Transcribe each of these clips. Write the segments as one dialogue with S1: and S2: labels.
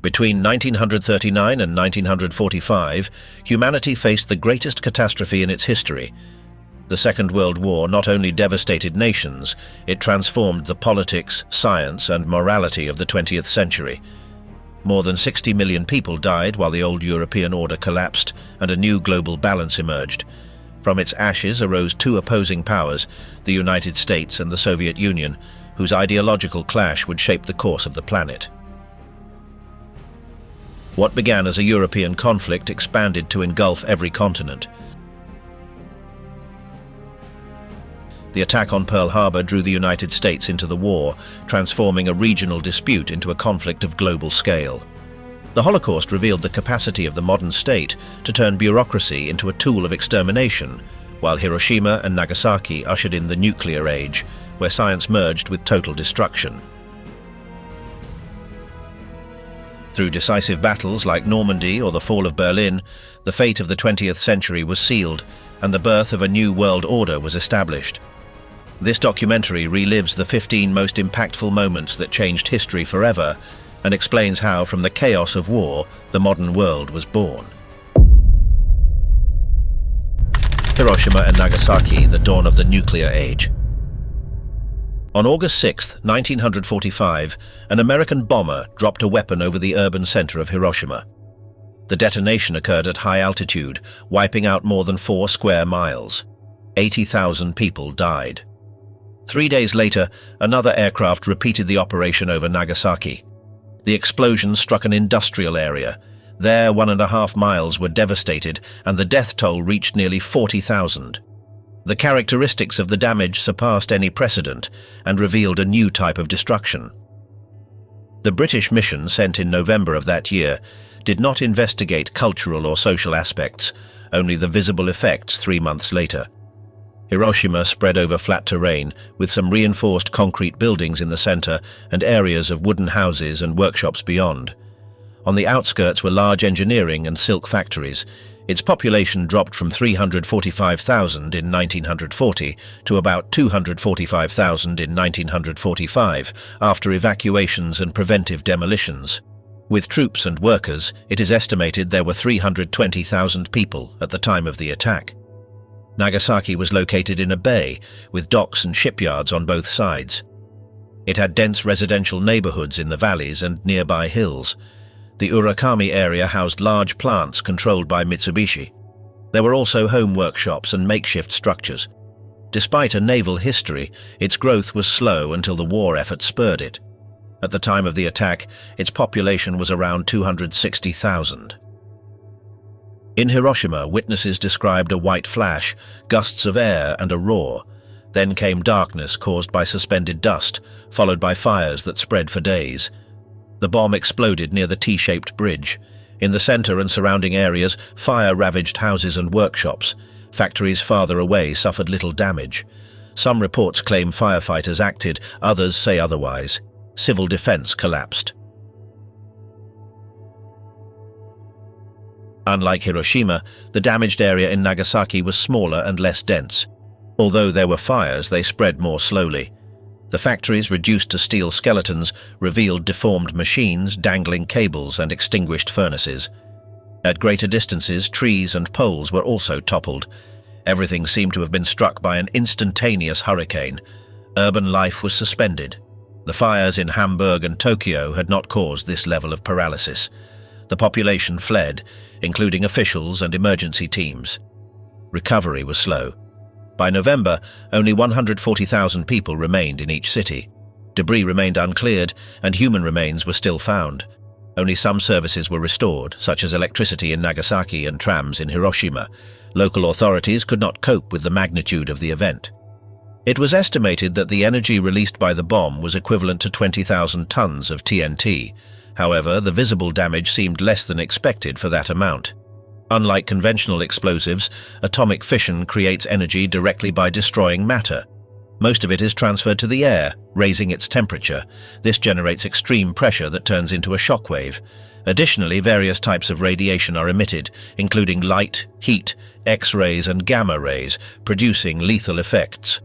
S1: Between 1939 and 1945, humanity faced the greatest catastrophe in its history. The Second World War not only devastated nations, it transformed the politics, science, and morality of the 20th century. More than 60 million people died while the old European order collapsed and a new global balance emerged. From its ashes arose two opposing powers, the United States and the Soviet Union, whose ideological clash would shape the course of the planet. What began as a European conflict expanded to engulf every continent. The attack on Pearl Harbor drew the United States into the war, transforming a regional dispute into a conflict of global scale. The Holocaust revealed the capacity of the modern state to turn bureaucracy into a tool of extermination, while Hiroshima and Nagasaki ushered in the nuclear age, where science merged with total destruction. Through decisive battles like Normandy or the fall of Berlin, the fate of the 20th century was sealed, and the birth of a new world order was established. This documentary relives the 15 most impactful moments that changed history forever and explains how, from the chaos of war, the modern world was born. Hiroshima and Nagasaki, the dawn of the nuclear age. On August 6, 1945, an American bomber dropped a weapon over the urban center of Hiroshima. The detonation occurred at high altitude, wiping out more than 4 square miles. 80,000 people died. 3 days later, another aircraft repeated the operation over Nagasaki. The explosion struck an industrial area. There, 1.5 miles were devastated, and the death toll reached nearly 40,000. The characteristics of the damage surpassed any precedent and revealed a new type of destruction. The British mission, sent in November of that year, did not investigate cultural or social aspects, only the visible effects 3 months later. Hiroshima spread over flat terrain, with some reinforced concrete buildings in the center and areas of wooden houses and workshops beyond. On the outskirts were large engineering and silk factories. Its population dropped from 345,000 in 1940 to about 245,000 in 1945, after evacuations and preventive demolitions. With troops and workers, it is estimated there were 320,000 people at the time of the attack. Nagasaki was located in a bay, with docks and shipyards on both sides. It had dense residential neighborhoods in the valleys and nearby hills. The Urakami area housed large plants controlled by Mitsubishi. There were also home workshops and makeshift structures. Despite a naval history, its growth was slow until the war effort spurred it. At the time of the attack, its population was around 260,000. In Hiroshima, witnesses described a white flash, gusts of air, and a roar. Then came darkness caused by suspended dust, followed by fires that spread for days. The bomb exploded near the T-shaped bridge. In the center and surrounding areas, fire ravaged houses and workshops. Factories farther away suffered little damage. Some reports claim firefighters acted, others say otherwise. Civil defense collapsed. Unlike Hiroshima, the damaged area in Nagasaki was smaller and less dense. Although there were fires, they spread more slowly. The factories, reduced to steel skeletons, revealed deformed machines, dangling cables, and extinguished furnaces. At greater distances, trees and poles were also toppled. Everything seemed to have been struck by an instantaneous hurricane. Urban life was suspended. The fires in Hamburg and Tokyo had not caused this level of paralysis. The population fled, including officials and emergency teams. Recovery was slow. By November, only 140,000 people remained in each city. Debris remained uncleared, and human remains were still found. Only some services were restored, such as electricity in Nagasaki and trams in Hiroshima. Local authorities could not cope with the magnitude of the event. It was estimated that the energy released by the bomb was equivalent to 20,000 tons of TNT. However, the visible damage seemed less than expected for that amount. Unlike conventional explosives, atomic fission creates energy directly by destroying matter. Most of it is transferred to the air, raising its temperature. This generates extreme pressure that turns into a shockwave. Additionally, various types of radiation are emitted, including light, heat, X-rays, and gamma rays, producing lethal effects.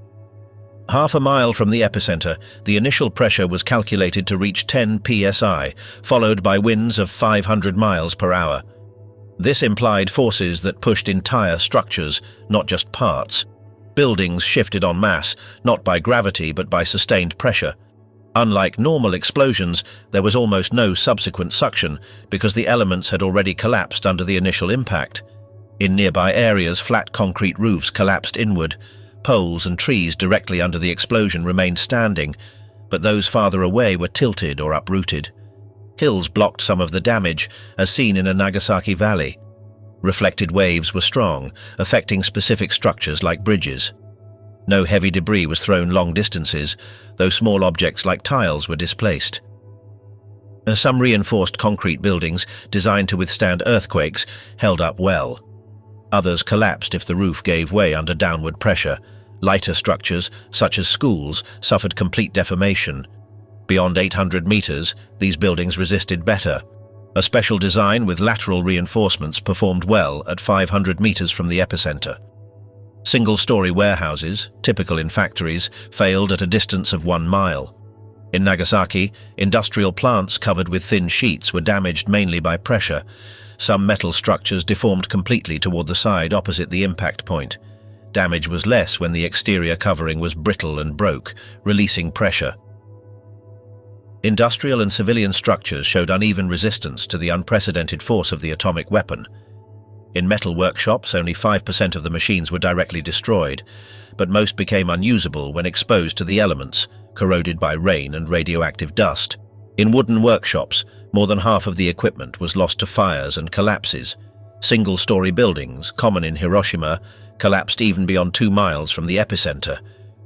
S1: Half a mile from the epicenter, the initial pressure was calculated to reach 10 psi, followed by winds of 500 miles per hour. This implied forces that pushed entire structures, not just parts. Buildings shifted en masse, not by gravity but by sustained pressure. Unlike normal explosions, there was almost no subsequent suction because the elements had already collapsed under the initial impact. In nearby areas, flat concrete roofs collapsed inward. Poles and trees directly under the explosion remained standing, but those farther away were tilted or uprooted. Hills blocked some of the damage, as seen in a Nagasaki valley. Reflected waves were strong, affecting specific structures like bridges. No heavy debris was thrown long distances, though small objects like tiles were displaced. Some reinforced concrete buildings, designed to withstand earthquakes, held up well. Others collapsed if the roof gave way under downward pressure. Lighter structures, such as schools, suffered complete deformation. Beyond 800 meters, these buildings resisted better. A special design with lateral reinforcements performed well at 500 meters from the epicenter. Single-story warehouses, typical in factories, failed at a distance of 1 mile. In Nagasaki, industrial plants covered with thin sheets were damaged mainly by pressure. Some metal structures deformed completely toward the side opposite the impact point. Damage was less when the exterior covering was brittle and broke, releasing pressure. Industrial and civilian structures showed uneven resistance to the unprecedented force of the atomic weapon. In metal workshops, only 5% of the machines were directly destroyed, but most became unusable when exposed to the elements, corroded by rain and radioactive dust. In wooden workshops, more than half of the equipment was lost to fires and collapses. Single-story buildings, common in Hiroshima, collapsed even beyond 2 miles from the epicenter.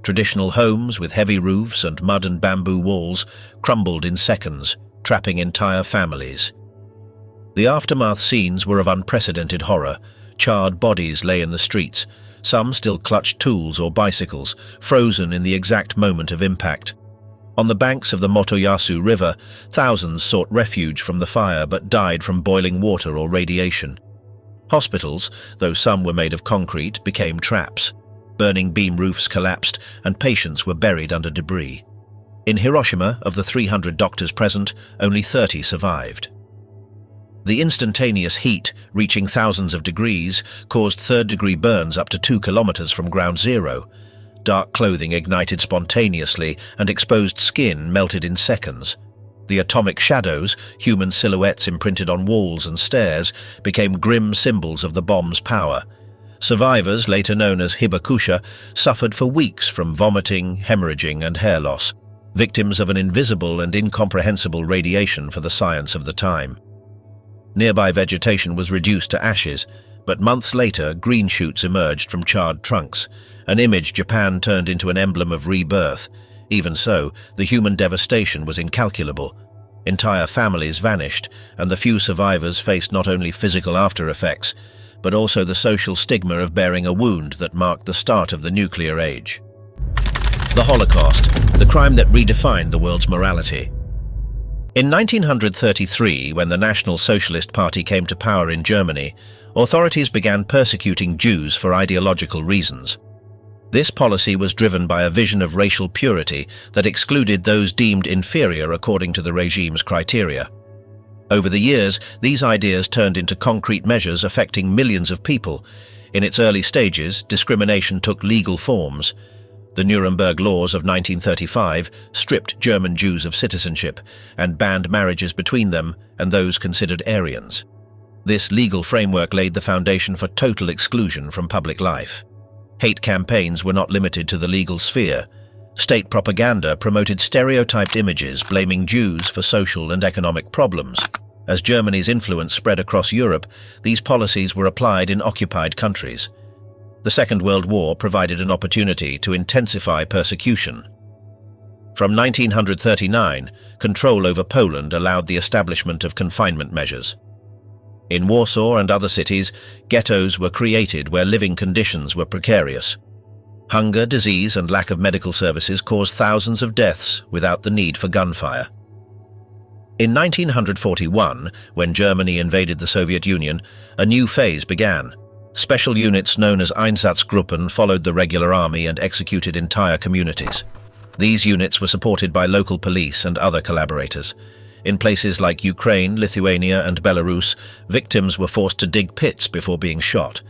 S1: Traditional homes with heavy roofs and mud and bamboo walls crumbled in seconds, trapping entire families. The aftermath scenes were of unprecedented horror. Charred bodies lay in the streets. Some still clutched tools or bicycles, frozen in the exact moment of impact. On the banks of the Motoyasu River, thousands sought refuge from the fire but died from boiling water or radiation. Hospitals, though some were made of concrete, became traps. Burning beam roofs collapsed, and patients were buried under debris. In Hiroshima, of the 300 doctors present, only 30 survived. The instantaneous heat, reaching thousands of degrees, caused third-degree burns up to 2 kilometers from ground zero. Dark clothing ignited spontaneously, and exposed skin melted in seconds. The atomic shadows, human silhouettes imprinted on walls and stairs, became grim symbols of the bomb's power. Survivors, later known as hibakusha, suffered for weeks from vomiting, hemorrhaging, and hair loss, victims of an invisible and incomprehensible radiation for the science of the time. Nearby vegetation was reduced to ashes, but months later green shoots emerged from charred trunks, an image Japan turned into an emblem of rebirth. Even so, the human devastation was incalculable. Entire families vanished, and the few survivors faced not only physical after-effects, but also the social stigma of bearing a wound that marked the start of the nuclear age. The Holocaust, the crime that redefined the world's morality. In 1933, when the National Socialist Party came to power in Germany, authorities began persecuting Jews for ideological reasons. This policy was driven by a vision of racial purity that excluded those deemed inferior according to the regime's criteria. Over the years, these ideas turned into concrete measures affecting millions of people. In its early stages, discrimination took legal forms. The Nuremberg Laws of 1935 stripped German Jews of citizenship and banned marriages between them and those considered Aryans. This legal framework laid the foundation for total exclusion from public life. Hate campaigns were not limited to the legal sphere. State propaganda promoted stereotyped images blaming Jews for social and economic problems. As Germany's influence spread across Europe, these policies were applied in occupied countries. The Second World War provided an opportunity to intensify persecution. From 1939, control over Poland allowed the establishment of confinement measures. In Warsaw and other cities, ghettos were created where living conditions were precarious. Hunger, disease, and lack of medical services caused thousands of deaths without the need for gunfire. In 1941, when Germany invaded the Soviet Union, a new phase began. Special units known as Einsatzgruppen followed the regular army and executed entire communities. These units were supported by local police and other collaborators. In places like Ukraine, Lithuania, and Belarus, victims were forced to dig pits before being shot.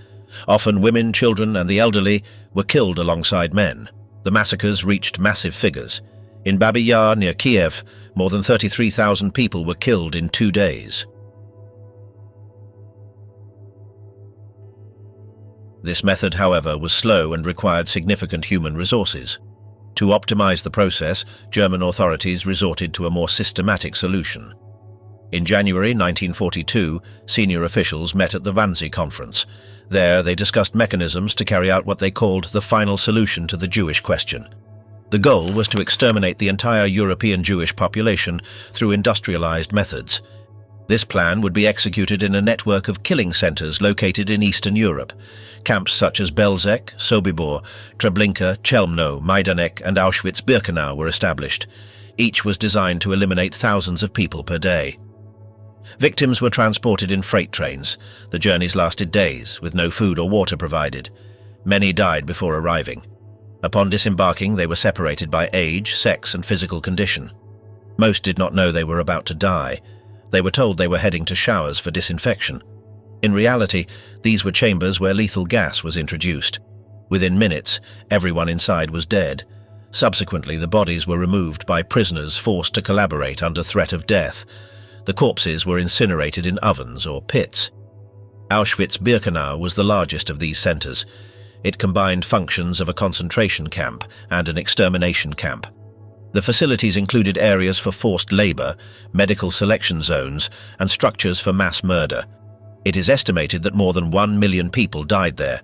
S1: Often women, children, and the elderly were killed alongside men. The massacres reached massive figures. In Babi Yar, near Kiev, more than 33,000 people were killed in 2 days. This method, however, was slow and required significant human resources. To optimize the process, German authorities resorted to a more systematic solution. In January 1942, senior officials met at the Wannsee Conference. There, they discussed mechanisms to carry out what they called the final solution to the Jewish question. The goal was to exterminate the entire European Jewish population through industrialized methods. This plan would be executed in a network of killing centers located in Eastern Europe. Camps such as Belzec, Sobibor, Treblinka, Chelmno, Majdanek, and Auschwitz-Birkenau were established. Each was designed to eliminate thousands of people per day. Victims were transported in freight trains. The journeys lasted days, with no food or water provided. Many died before arriving. Upon disembarking, they were separated by age, sex, and physical condition. Most did not know they were about to die. They were told they were heading to showers for disinfection. In reality, these were chambers where lethal gas was introduced. Within minutes, everyone inside was dead. Subsequently, the bodies were removed by prisoners forced to collaborate under threat of death. The corpses were incinerated in ovens or pits. Auschwitz-Birkenau was the largest of these centers. It combined functions of a concentration camp and an extermination camp. The facilities included areas for forced labor, medical selection zones, and structures for mass murder. It is estimated that more than 1 million people died there.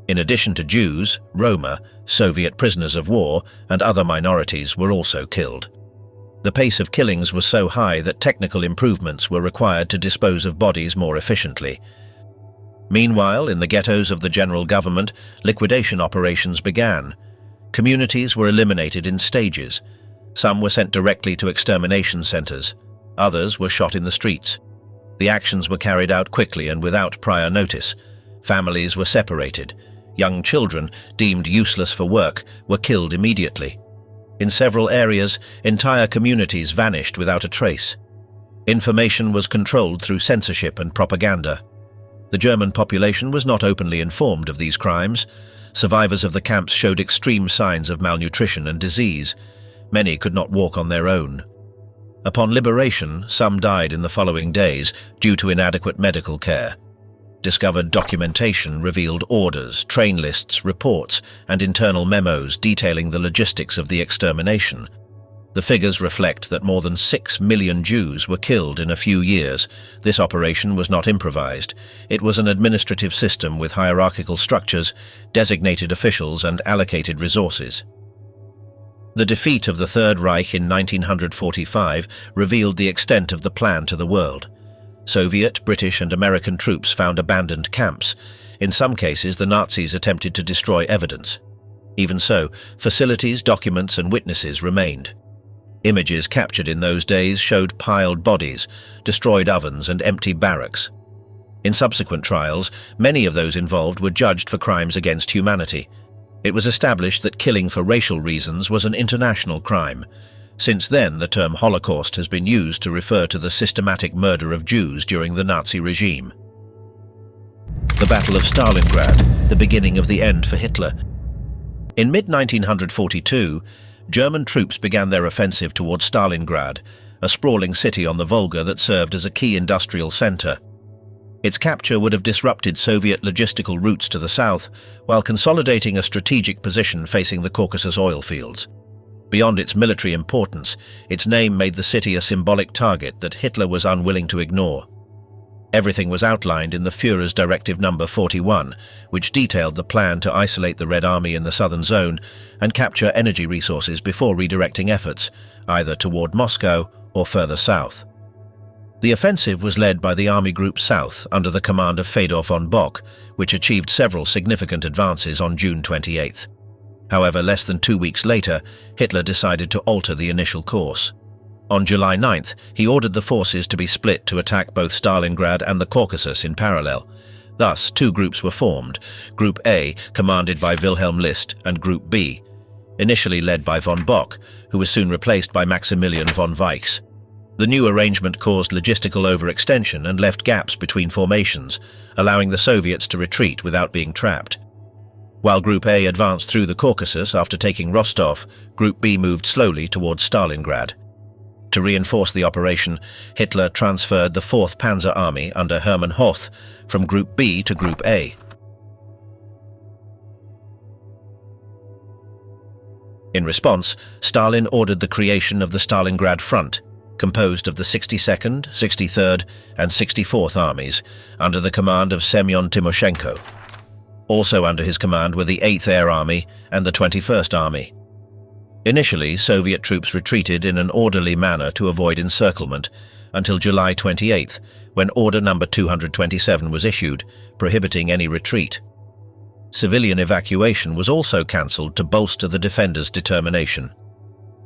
S1: In addition to Jews, Roma, Soviet prisoners of war, and other minorities were also killed. The pace of killings was so high that technical improvements were required to dispose of bodies more efficiently. Meanwhile, in the ghettos of the general government, liquidation operations began. Communities were eliminated in stages. Some were sent directly to extermination centers. Others were shot in the streets. The actions were carried out quickly and without prior notice. Families were separated. Young children, deemed useless for work, were killed immediately. In several areas, entire communities vanished without a trace. Information was controlled through censorship and propaganda. The German population was not openly informed of these crimes. Survivors of the camps showed extreme signs of malnutrition and disease. Many could not walk on their own. Upon liberation, some died in the following days due to inadequate medical care. Discovered documentation revealed orders, train lists, reports, and internal memos detailing the logistics of the extermination. The figures reflect that more than 6 million Jews were killed in a few years. This operation was not improvised. It was an administrative system with hierarchical structures, designated officials, and allocated resources. The defeat of the Third Reich in 1945 revealed the extent of the plan to the world. Soviet, British, and American troops found abandoned camps. In some cases, the Nazis attempted to destroy evidence. Even so, facilities, documents, and witnesses remained. Images captured in those days showed piled bodies, destroyed ovens, and empty barracks. In subsequent trials, many of those involved were judged for crimes against humanity. It was established that killing for racial reasons was an international crime. Since then, the term Holocaust has been used to refer to the systematic murder of Jews during the Nazi regime. The Battle of Stalingrad, the beginning of the end for Hitler. In mid-1942, German troops began their offensive toward Stalingrad, a sprawling city on the Volga that served as a key industrial center. Its capture would have disrupted Soviet logistical routes to the south, while consolidating a strategic position facing the Caucasus oil fields. Beyond its military importance, its name made the city a symbolic target that Hitler was unwilling to ignore. Everything was outlined in the Führer's Directive No. 41, which detailed the plan to isolate the Red Army in the southern zone and capture energy resources before redirecting efforts, either toward Moscow or further south. The offensive was led by the Army Group South under the command of Fedor von Bock, which achieved several significant advances on June 28th. However, less than 2 weeks later, Hitler decided to alter the initial course. On July 9th, he ordered the forces to be split to attack both Stalingrad and the Caucasus in parallel. Thus, two groups were formed, Group A, commanded by Wilhelm List, and Group B, initially led by von Bock, who was soon replaced by Maximilian von Weichs. The new arrangement caused logistical overextension and left gaps between formations, allowing the Soviets to retreat without being trapped. While Group A advanced through the Caucasus after taking Rostov, Group B moved slowly towards Stalingrad. To reinforce the operation, Hitler transferred the 4th Panzer Army under Hermann Hoth from Group B to Group A. In response, Stalin ordered the creation of the Stalingrad Front, composed of the 62nd, 63rd, and 64th Armies, under the command of Semyon Timoshenko. Also under his command were the 8th Air Army and the 21st Army. Initially, Soviet troops retreated in an orderly manner to avoid encirclement, until July 28th, when Order No. 227 was issued, prohibiting any retreat. Civilian evacuation was also cancelled to bolster the defenders' determination.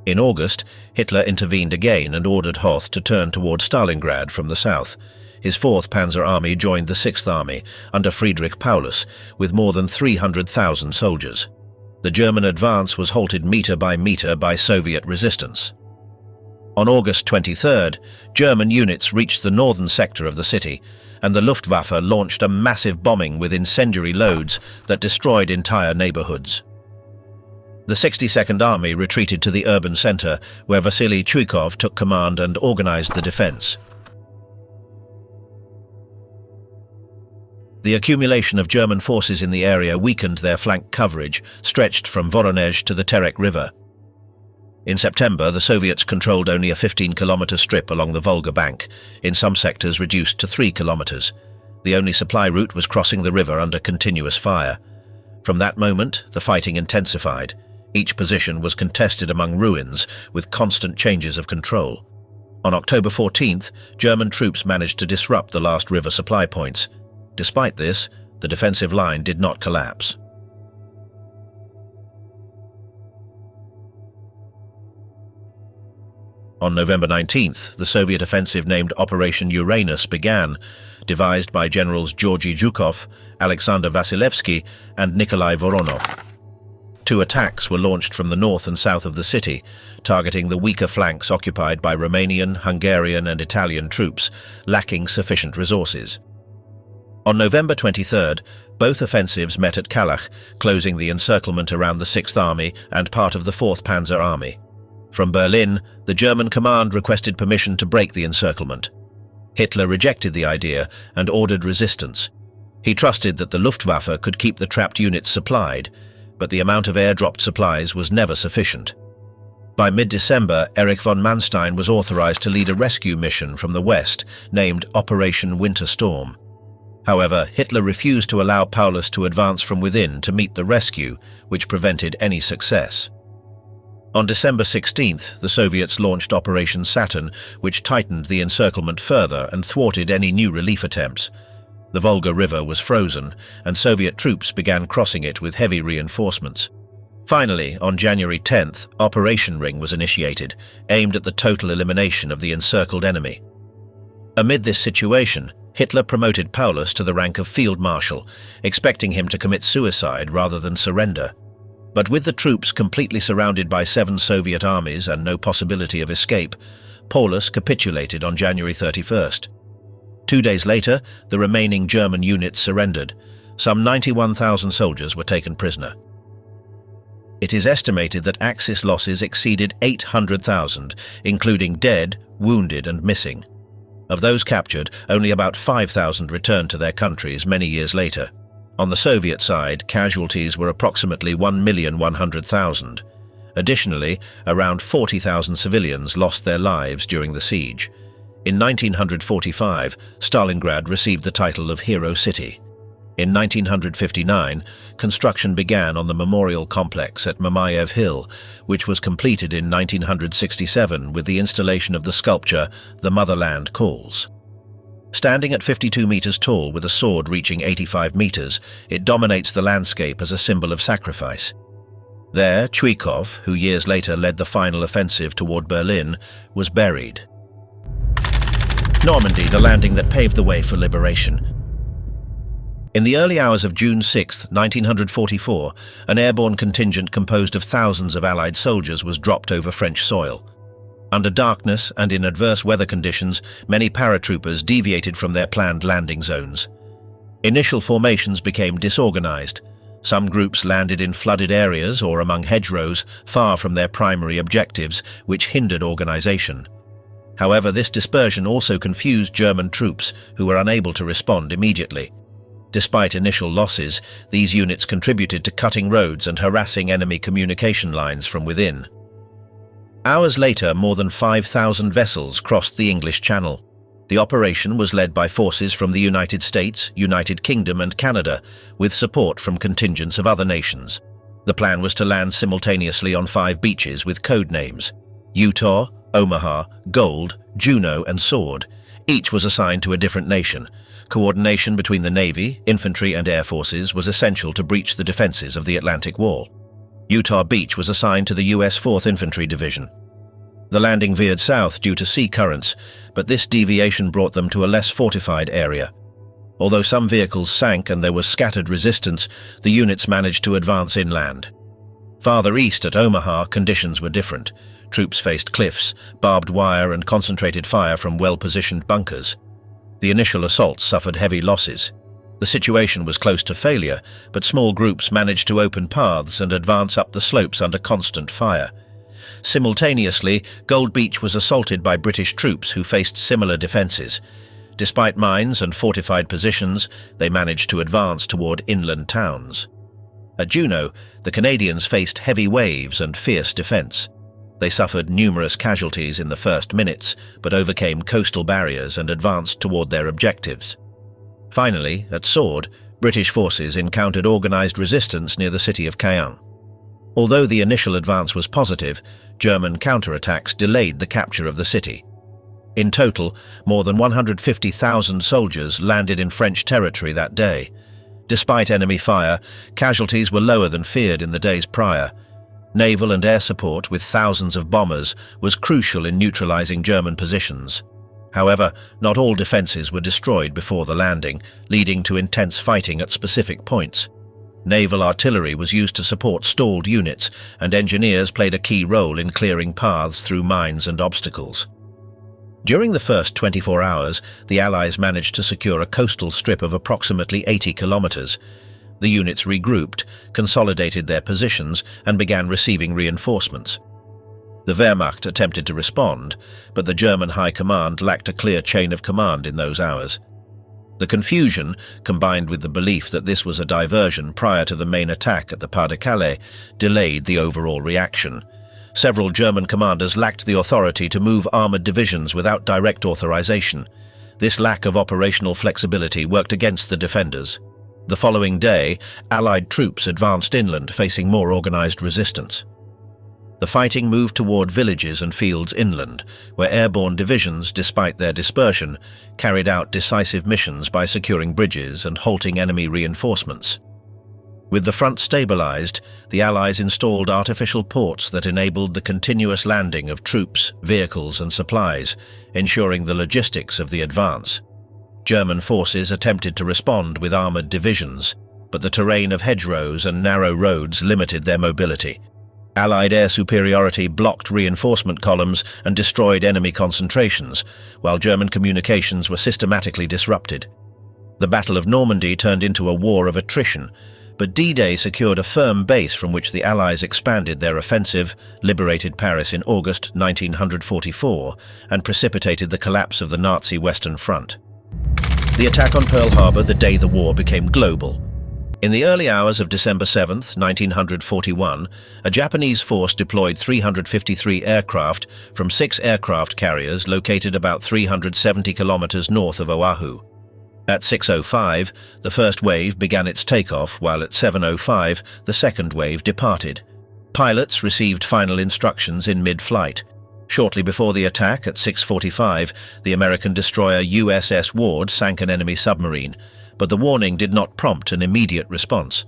S1: In August, Hitler intervened again and ordered Hoth to turn toward Stalingrad from the south. His 4th Panzer Army joined the 6th Army, under Friedrich Paulus, with more than 300,000 soldiers. The German advance was halted metre by Soviet resistance. On August 23rd, German units reached the northern sector of the city, and the Luftwaffe launched a massive bombing with incendiary loads that destroyed entire neighborhoods. The 62nd Army retreated to the urban center, where Vasily Chuikov took command and organized the defense. The accumulation of German forces in the area weakened their flank coverage, stretched from Voronezh to the Terek River. In September, the Soviets controlled only a 15-kilometer strip along the Volga bank, in some sectors reduced to 3 kilometers. The only supply route was crossing the river under continuous fire. From that moment, the fighting intensified. Each position was contested among ruins, with constant changes of control. On October 14th, German troops managed to disrupt the last river supply points. Despite this, the defensive line did not collapse. On November 19th, the Soviet offensive named Operation Uranus began, devised by Generals Georgy Zhukov, Alexander Vasilevsky, and Nikolai Voronov. 2 attacks were launched from the north and south of the city, targeting the weaker flanks occupied by Romanian, Hungarian, and Italian troops, lacking sufficient resources. On November 23rd, both offensives met at Kalach, closing the encirclement around the 6th Army and part of the 4th Panzer Army. From Berlin, the German command requested permission to break the encirclement. Hitler rejected the idea and ordered resistance. He trusted that the Luftwaffe could keep the trapped units supplied, but the amount of air-dropped supplies was never sufficient. By mid-December, Erich von Manstein was authorized to lead a rescue mission from the west, named Operation Winter Storm. However, Hitler refused to allow Paulus to advance from within to meet the rescue, which prevented any success. On December 16th, the Soviets launched Operation Saturn, which tightened the encirclement further and thwarted any new relief attempts. The Volga River was frozen, and Soviet troops began crossing it with heavy reinforcements. Finally, on January 10th, Operation Ring was initiated, aimed at the total elimination of the encircled enemy. Amid this situation, Hitler promoted Paulus to the rank of Field Marshal, expecting him to commit suicide rather than surrender. But with the troops completely surrounded by 7 Soviet armies and no possibility of escape, Paulus capitulated on January 31st. 2 days later, the remaining German units surrendered. Some 91,000 soldiers were taken prisoner. It is estimated that Axis losses exceeded 800,000, including dead, wounded, and missing. Of those captured, only about 5,000 returned to their countries many years later. On the Soviet side, casualties were approximately 1,100,000. Additionally, around 40,000 civilians lost their lives during the siege. In 1945, Stalingrad received the title of Hero City. In 1959, construction began on the memorial complex at Mamayev Hill, which was completed in 1967 with the installation of the sculpture The Motherland Calls. Standing at 52 meters tall with a sword reaching 85 meters, it dominates the landscape as a symbol of sacrifice. There, Chuikov, who years later led the final offensive toward Berlin, was buried. Normandy, the landing that paved the way for liberation. In the early hours of June 6, 1944, an airborne contingent composed of thousands of Allied soldiers was dropped over French soil. Under darkness and in adverse weather conditions, many paratroopers deviated from their planned landing zones. Initial formations became disorganized. Some groups landed in flooded areas or among hedgerows far from their primary objectives, which hindered organization. However, this dispersion also confused German troops, who were unable to respond immediately. Despite initial losses, these units contributed to cutting roads and harassing enemy communication lines from within. Hours later, more than 5,000 vessels crossed the English Channel. The operation was led by forces from the United States, United Kingdom and Canada, with support from contingents of other nations. The plan was to land simultaneously on 5 beaches with code names: Utah, Omaha, Gold, Juno and Sword. Each was assigned to a different nation. Coordination between the Navy, infantry and air forces was essential to breach the defenses of the Atlantic Wall. Utah Beach was assigned to the U.S. 4th Infantry Division. The landing veered south due to sea currents, but this deviation brought them to a less fortified area. Although some vehicles sank and there was scattered resistance, the units managed to advance inland. Farther east at Omaha, conditions were different. Troops faced cliffs, barbed wire and concentrated fire from well-positioned bunkers. The initial assaults suffered heavy losses. The situation was close to failure, but small groups managed to open paths and advance up the slopes under constant fire. Simultaneously, Gold Beach was assaulted by British troops who faced similar defences. Despite mines and fortified positions, they managed to advance toward inland towns. At Juno, the Canadians faced heavy waves and fierce defence. They suffered numerous casualties in the first minutes, but overcame coastal barriers and advanced toward their objectives. Finally, at Sword, British forces encountered organised resistance near the city of Caen. Although the initial advance was positive, German counterattacks delayed the capture of the city. In total, more than 150,000 soldiers landed in French territory that day. Despite enemy fire, casualties were lower than feared in the days prior. Naval and air support with thousands of bombers was crucial in neutralizing German positions. However, not all defenses were destroyed before the landing, leading to intense fighting at specific points. Naval artillery was used to support stalled units, and engineers played a key role in clearing paths through mines and obstacles. During the first 24 hours, the Allies managed to secure a coastal strip of approximately 80 kilometers. The units regrouped, consolidated their positions, and began receiving reinforcements. The Wehrmacht attempted to respond, but the German High Command lacked a clear chain of command in those hours. The confusion, combined with the belief that this was a diversion prior to the main attack at the Pas-de-Calais, delayed the overall reaction. Several German commanders lacked the authority to move armoured divisions without direct authorization. This lack of operational flexibility worked against the defenders. The following day, Allied troops advanced inland, facing more organized resistance. The fighting moved toward villages and fields inland, where airborne divisions, despite their dispersion, carried out decisive missions by securing bridges and halting enemy reinforcements. With the front stabilized, the Allies installed artificial ports that enabled the continuous landing of troops, vehicles and supplies, ensuring the logistics of the advance. German forces attempted to respond with armoured divisions, but the terrain of hedgerows and narrow roads limited their mobility. Allied air superiority blocked reinforcement columns and destroyed enemy concentrations, while German communications were systematically disrupted. The Battle of Normandy turned into a war of attrition, but D-Day secured a firm base from which the Allies expanded their offensive, liberated Paris in August 1944, and precipitated the collapse of the Nazi Western Front. The attack on Pearl Harbor the day the war became global. In the early hours of December 7, 1941, a Japanese force deployed 353 aircraft from 6 aircraft carriers located about 370 kilometers north of Oahu. At 6:05, the first wave began its takeoff, while at 7:05, the second wave departed. Pilots received final instructions in mid-flight. Shortly before the attack, at 6:45, the American destroyer USS Ward sank an enemy submarine, but the warning did not prompt an immediate response.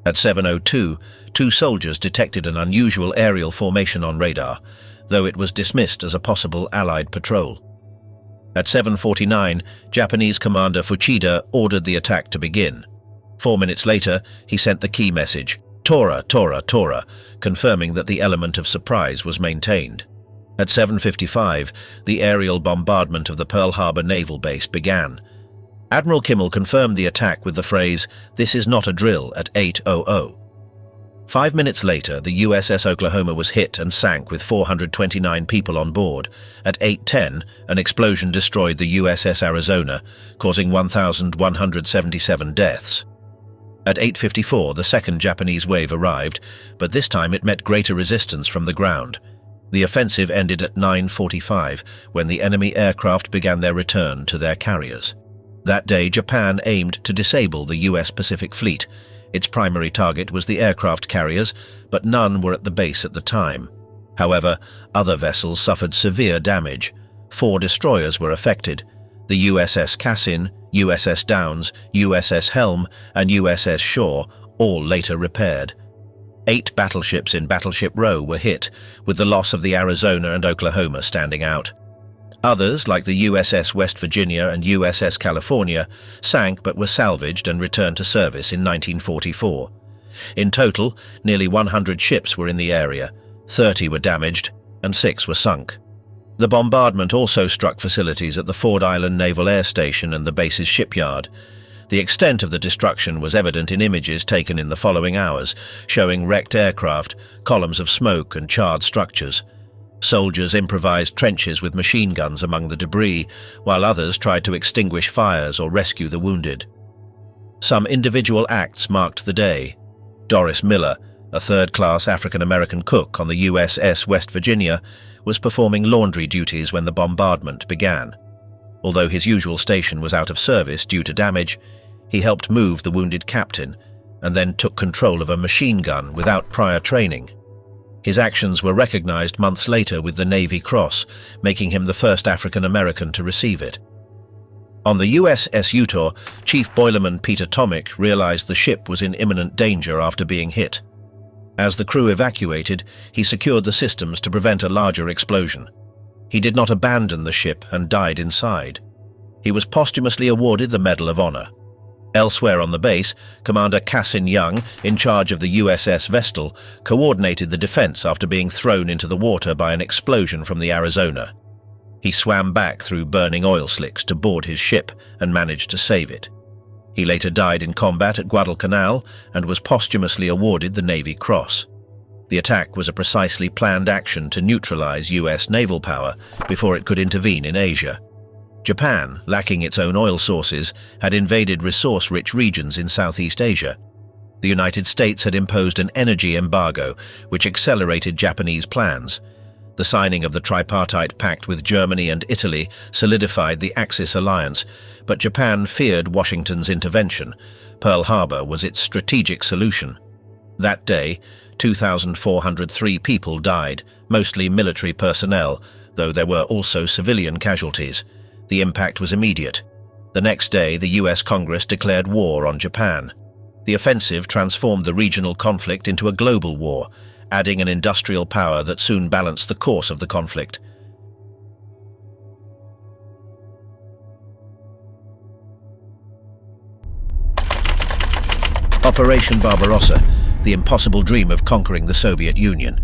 S1: At 7:02, 2 soldiers detected an unusual aerial formation on radar, though it was dismissed as a possible Allied patrol. At 7:49, Japanese Commander Fuchida ordered the attack to begin. 4 minutes later, he sent the key message, "Tora, Tora, Tora," confirming that the element of surprise was maintained. At 7:55, the aerial bombardment of the Pearl Harbor naval base began. Admiral Kimmel confirmed the attack with the phrase, "This is not a drill," at 8:00. 5 minutes later, the USS Oklahoma was hit and sank with 429 people on board. At 8:10, an explosion destroyed the USS Arizona, causing 1,177 deaths. At 8:54, the second Japanese wave arrived, but this time it met greater resistance from the ground. The offensive ended at 9:45, when the enemy aircraft began their return to their carriers. That day, Japan aimed to disable the US Pacific Fleet. Its primary target was the aircraft carriers, but none were at the base at the time. However, other vessels suffered severe damage. 4 destroyers were affected: the USS Cassin, USS Downs, USS Helm, and USS Shore, all later repaired. 8 battleships in Battleship Row were hit, with the loss of the Arizona and Oklahoma standing out. Others, like the USS West Virginia and USS California, sank but were salvaged and returned to service in 1944. In total, nearly 100 ships were in the area, 30 were damaged, and 6 were sunk. The bombardment also struck facilities at the Ford Island Naval Air Station and the base's shipyard. The extent of the destruction was evident in images taken in the following hours, showing wrecked aircraft, columns of smoke and charred structures. Soldiers improvised trenches with machine guns among the debris, while others tried to extinguish fires or rescue the wounded. Some individual acts marked the day. Doris Miller, a third-class African-American cook on the USS West Virginia, was performing laundry duties when the bombardment began. Although his usual station was out of service due to damage, he helped move the wounded captain and then took control of a machine gun without prior training. His actions were recognized months later with the Navy Cross, making him the first African-American to receive it. On the USS Utah, Chief Boilerman Peter Tomick realized the ship was in imminent danger after being hit. As the crew evacuated, he secured the systems to prevent a larger explosion. He did not abandon the ship and died inside. He was posthumously awarded the Medal of Honor. Elsewhere on the base, Commander Cassin Young, in charge of the USS Vestal, coordinated the defense after being thrown into the water by an explosion from the Arizona. He swam back through burning oil slicks to board his ship and managed to save it. He later died in combat at Guadalcanal and was posthumously awarded the Navy Cross. The attack was a precisely planned action to neutralize US naval power before it could intervene in Asia. Japan, lacking its own oil sources, had invaded resource-rich regions in Southeast Asia. The United States had imposed an energy embargo, which accelerated Japanese plans. The signing of the tripartite pact with Germany and Italy solidified the Axis alliance, but Japan feared Washington's intervention. Pearl Harbor was its strategic solution. That day, 2,403 people died, mostly military personnel, though there were also civilian casualties. The impact was immediate. The next day, the US Congress declared war on Japan. The offensive transformed the regional conflict into a global war, adding an industrial power that soon balanced the course of the conflict. Operation Barbarossa, the impossible dream of conquering the Soviet Union.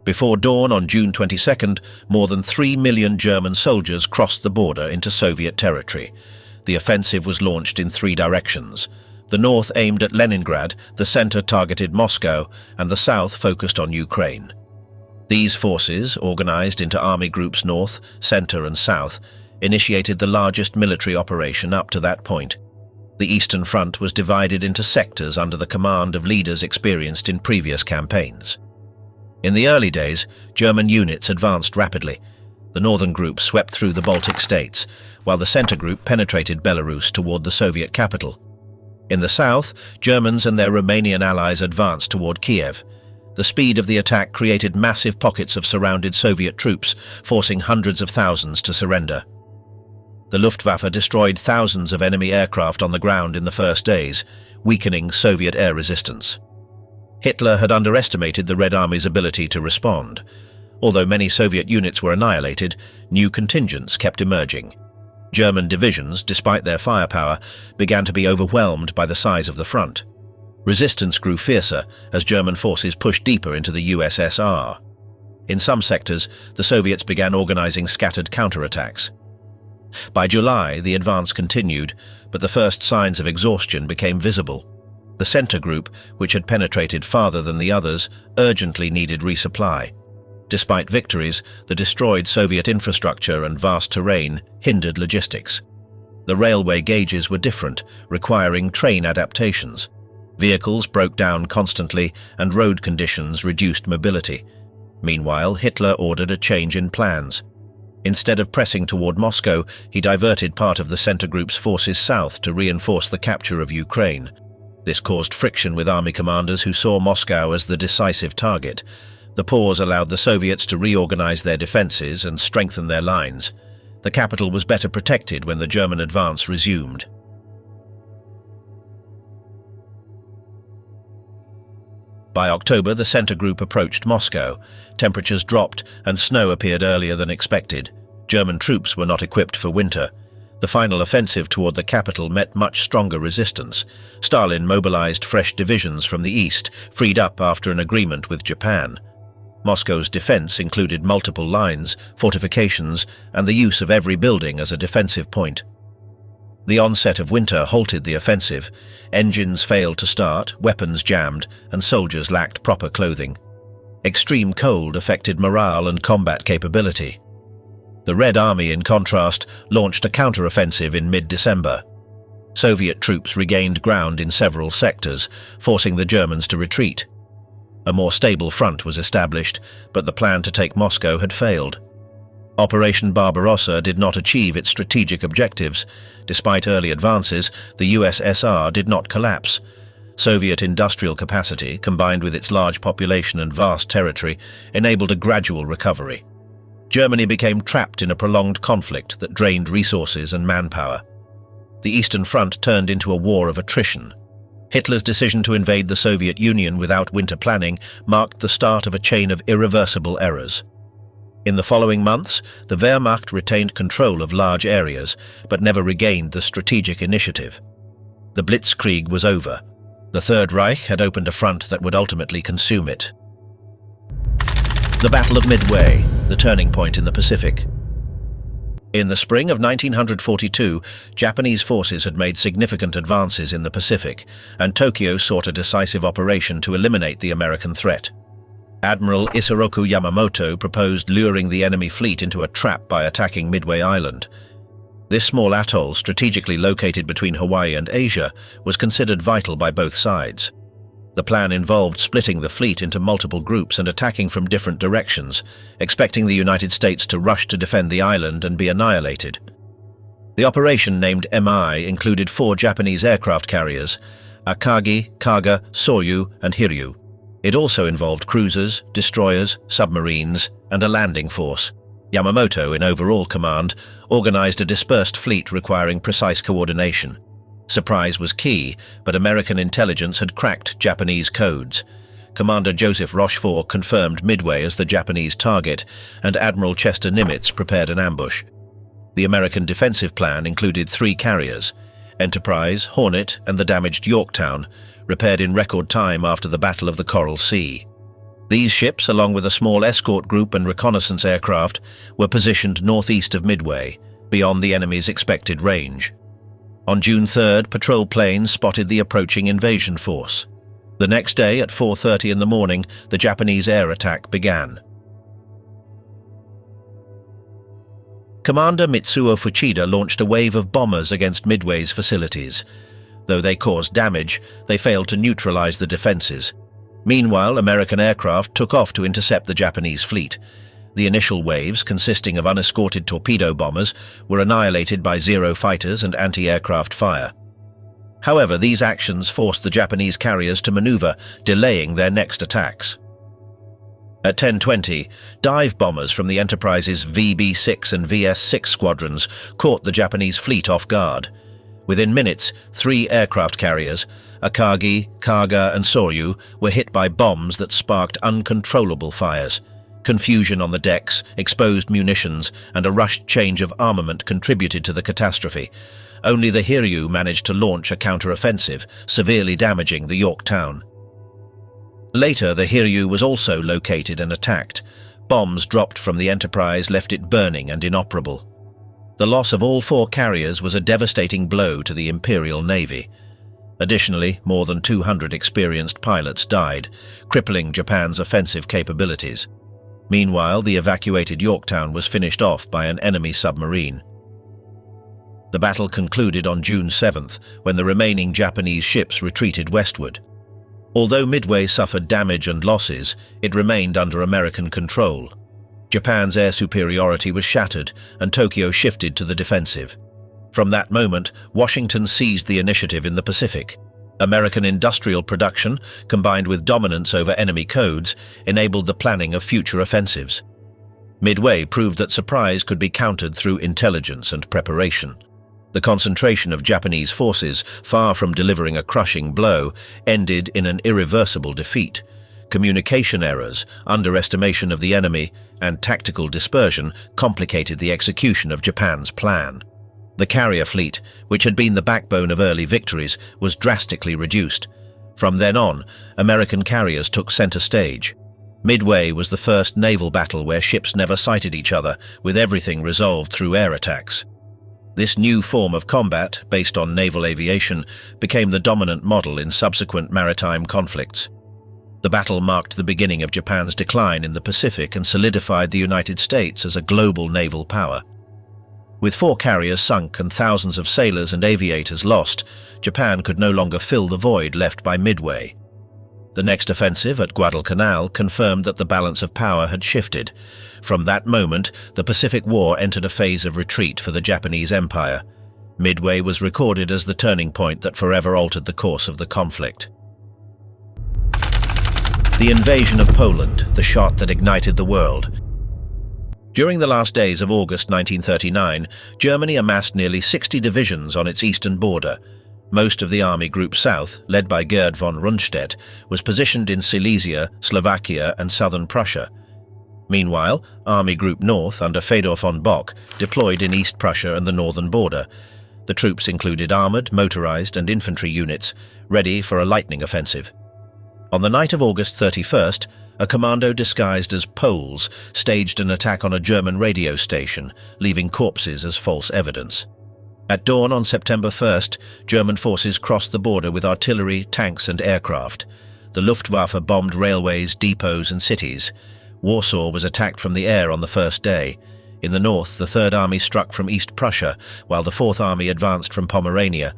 S1: Before dawn on June 22nd, more than 3 million German soldiers crossed the border into Soviet territory. The offensive was launched in 3 directions. The north aimed at Leningrad, the center targeted Moscow, and the south focused on Ukraine. These forces, organized into army groups north, center, and south, initiated the largest military operation up to that point. The Eastern Front was divided into sectors under the command of leaders experienced in previous campaigns. In the early days, German units advanced rapidly. The northern group swept through the Baltic states, while the center group penetrated Belarus toward the Soviet capital. In the south, Germans and their Romanian allies advanced toward Kiev. The speed of the attack created massive pockets of surrounded Soviet troops, forcing hundreds of thousands to surrender. The Luftwaffe destroyed thousands of enemy aircraft on the ground in the first days, weakening Soviet air resistance. Hitler had underestimated the Red Army's ability to respond. Although many Soviet units were annihilated, new contingents kept emerging. German divisions, despite their firepower, began to be overwhelmed by the size of the front. Resistance grew fiercer as German forces pushed deeper into the USSR. In some sectors, the Soviets began organizing scattered counterattacks. By July, the advance continued, but the first signs of exhaustion became visible. The center group, which had penetrated farther than the others, urgently needed resupply. Despite victories, the destroyed Soviet infrastructure and vast terrain hindered logistics. The railway gauges were different, requiring train adaptations. Vehicles broke down constantly, and road conditions reduced mobility. Meanwhile, Hitler ordered a change in plans. Instead of pressing toward Moscow, he diverted part of the center group's forces south to reinforce the capture of Ukraine. This caused friction with army commanders who saw Moscow as the decisive target. The pause allowed the Soviets to reorganize their defenses and strengthen their lines. The capital was better protected when the German advance resumed. By October, the center group approached Moscow. Temperatures dropped and snow appeared earlier than expected. German troops were not equipped for winter. The final offensive toward the capital met much stronger resistance. Stalin mobilized fresh divisions from the east, freed up after an agreement with Japan. Moscow's defense included multiple lines, fortifications, and the use of every building as a defensive point. The onset of winter halted the offensive. Engines failed to start, weapons jammed, and soldiers lacked proper clothing. Extreme cold affected morale and combat capability. The Red Army, in contrast, launched a counter-offensive in mid-December. Soviet troops regained ground in several sectors, forcing the Germans to retreat. A more stable front was established, but the plan to take Moscow had failed. Operation Barbarossa did not achieve its strategic objectives. Despite early advances, the USSR did not collapse. Soviet industrial capacity, combined with its large population and vast territory, enabled a gradual recovery. Germany became trapped in a prolonged conflict that drained resources and manpower. The Eastern Front turned into a war of attrition. Hitler's decision to invade the Soviet Union without winter planning marked the start of a chain of irreversible errors. In the following months, the Wehrmacht retained control of large areas, but never regained the strategic initiative. The Blitzkrieg was over. The Third Reich had opened a front that would ultimately consume it. The Battle of Midway, the turning point in the Pacific. In the spring of 1942, Japanese forces had made significant advances in the Pacific, and Tokyo sought a decisive operation to eliminate the American threat. Admiral Isoroku Yamamoto proposed luring the enemy fleet into a trap by attacking Midway Island. This small atoll, strategically located between Hawaii and Asia, was considered vital by both sides. The plan involved splitting the fleet into multiple groups and attacking from different directions, expecting the United States to rush to defend the island and be annihilated. The operation, named MI, included 4 Japanese aircraft carriers: Akagi, Kaga, Soryu, and Hiryu. It also involved cruisers, destroyers, submarines, and a landing force. Yamamoto, in overall command, organized a dispersed fleet requiring precise coordination. Surprise was key, but American intelligence had cracked Japanese codes. Commander Joseph Rochefort confirmed Midway as the Japanese target, and Admiral Chester Nimitz prepared an ambush. The American defensive plan included 3 carriers: Enterprise, Hornet, and the damaged Yorktown, repaired in record time after the Battle of the Coral Sea. These ships, along with a small escort group and reconnaissance aircraft, were positioned northeast of Midway, beyond the enemy's expected range. On June 3rd, patrol planes spotted the approaching invasion force. The next day, at 4:30 in the morning, the Japanese air attack began. Commander Mitsuo Fuchida launched a wave of bombers against Midway's facilities. Though they caused damage, they failed to neutralize the defenses. Meanwhile, American aircraft took off to intercept the Japanese fleet. The initial waves, consisting of unescorted torpedo bombers, were annihilated by Zero fighters and anti-aircraft fire. However, these actions forced the Japanese carriers to maneuver, delaying their next attacks. At 10:20, dive bombers from the Enterprise's VB-6 and VS-6 squadrons caught the Japanese fleet off guard. Within minutes, 3 aircraft carriers, Akagi, Kaga, and Soryu, were hit by bombs that sparked uncontrollable fires. Confusion on the decks, exposed munitions, and a rushed change of armament contributed to the catastrophe. Only the Hiryu managed to launch a counter-offensive, severely damaging the Yorktown. Later, the Hiryu was also located and attacked. Bombs dropped from the Enterprise left it burning and inoperable. The loss of all 4 carriers was a devastating blow to the Imperial Navy. Additionally, more than 200 experienced pilots died, crippling Japan's offensive capabilities. Meanwhile, the evacuated Yorktown was finished off by an enemy submarine. The battle concluded on June 7th, when the remaining Japanese ships retreated westward. Although Midway suffered damage and losses, it remained under American control. Japan's air superiority was shattered, and Tokyo shifted to the defensive. From that moment, Washington seized the initiative in the Pacific. American industrial production, combined with dominance over enemy codes, enabled the planning of future offensives. Midway proved that surprise could be countered through intelligence and preparation. The concentration of Japanese forces, far from delivering a crushing blow, ended in an irreversible defeat. Communication errors, underestimation of the enemy, and tactical dispersion complicated the execution of Japan's plan. The carrier fleet, which had been the backbone of early victories, was drastically reduced. From then on, American carriers took center stage. Midway was the first naval battle where ships never sighted each other, with everything resolved through air attacks. This new form of combat, based on naval aviation, became the dominant model in subsequent maritime conflicts. The battle marked the beginning of Japan's decline in the Pacific and solidified the United States as a global naval power. With 4 carriers sunk and thousands of sailors and aviators lost, Japan could no longer fill the void left by Midway. The next offensive at Guadalcanal confirmed that the balance of power had shifted. From that moment, the Pacific War entered a phase of retreat for the Japanese Empire. Midway was recorded as the turning point that forever altered the course of the conflict. The invasion of Poland, the shot that ignited the world. During the last days of August 1939, Germany amassed nearly 60 divisions on its eastern border. Most of the Army Group South, led by Gerd von Rundstedt, was positioned in Silesia, Slovakia and southern Prussia. Meanwhile, Army Group North, under Fedor von Bock, deployed in East Prussia and the northern border. The troops included armoured, motorised and infantry units, ready for a lightning offensive. On the night of August 31st, a commando disguised as Poles staged an attack on a German radio station, leaving corpses as false evidence. At dawn on September 1st, German forces crossed the border with artillery, tanks and aircraft. The Luftwaffe bombed railways, depots and cities. Warsaw was attacked from the air on the first day. In the north, the Third Army struck from East Prussia, while the Fourth Army advanced from Pomerania.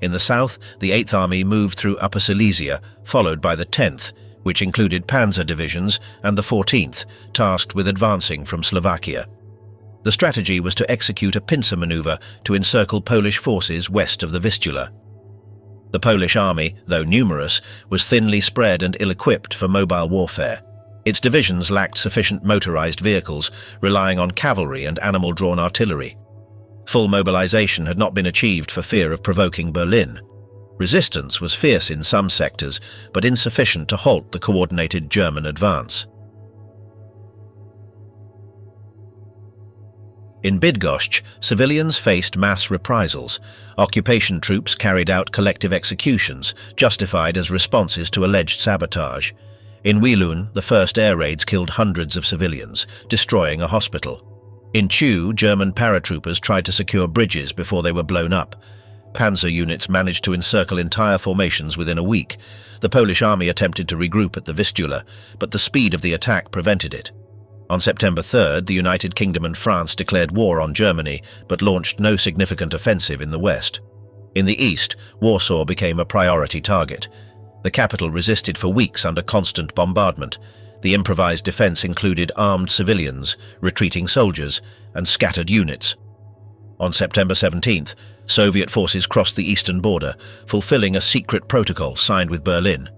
S1: In the south, the Eighth Army moved through Upper Silesia, followed by the 10th, which included panzer divisions, and the 14th, tasked with advancing from Slovakia. The strategy was to execute a pincer maneuver to encircle Polish forces west of the Vistula. The Polish army, though numerous, was thinly spread and ill-equipped for mobile warfare. Its divisions lacked sufficient motorized vehicles, relying on cavalry and animal-drawn artillery. Full mobilization had not been achieved for fear of provoking Berlin. Resistance was fierce in some sectors, but insufficient to halt the coordinated German advance. In Bydgoszcz, civilians faced mass reprisals. Occupation troops carried out collective executions, justified as responses to alleged sabotage. In Wielun, the first air raids killed hundreds of civilians, destroying a hospital. In Chu, German paratroopers tried to secure bridges before they were blown up. Panzer units managed to encircle entire formations within a week. The Polish army attempted to regroup at the Vistula, but the speed of the attack prevented it. On September 3rd, the United Kingdom and France declared war on Germany, but launched no significant offensive in the west. In the east, Warsaw became a priority target. The capital resisted for weeks under constant bombardment. The improvised defense included armed civilians, retreating soldiers, and scattered units. On September 17th, Soviet forces crossed the eastern border, fulfilling a secret protocol signed with Berlin.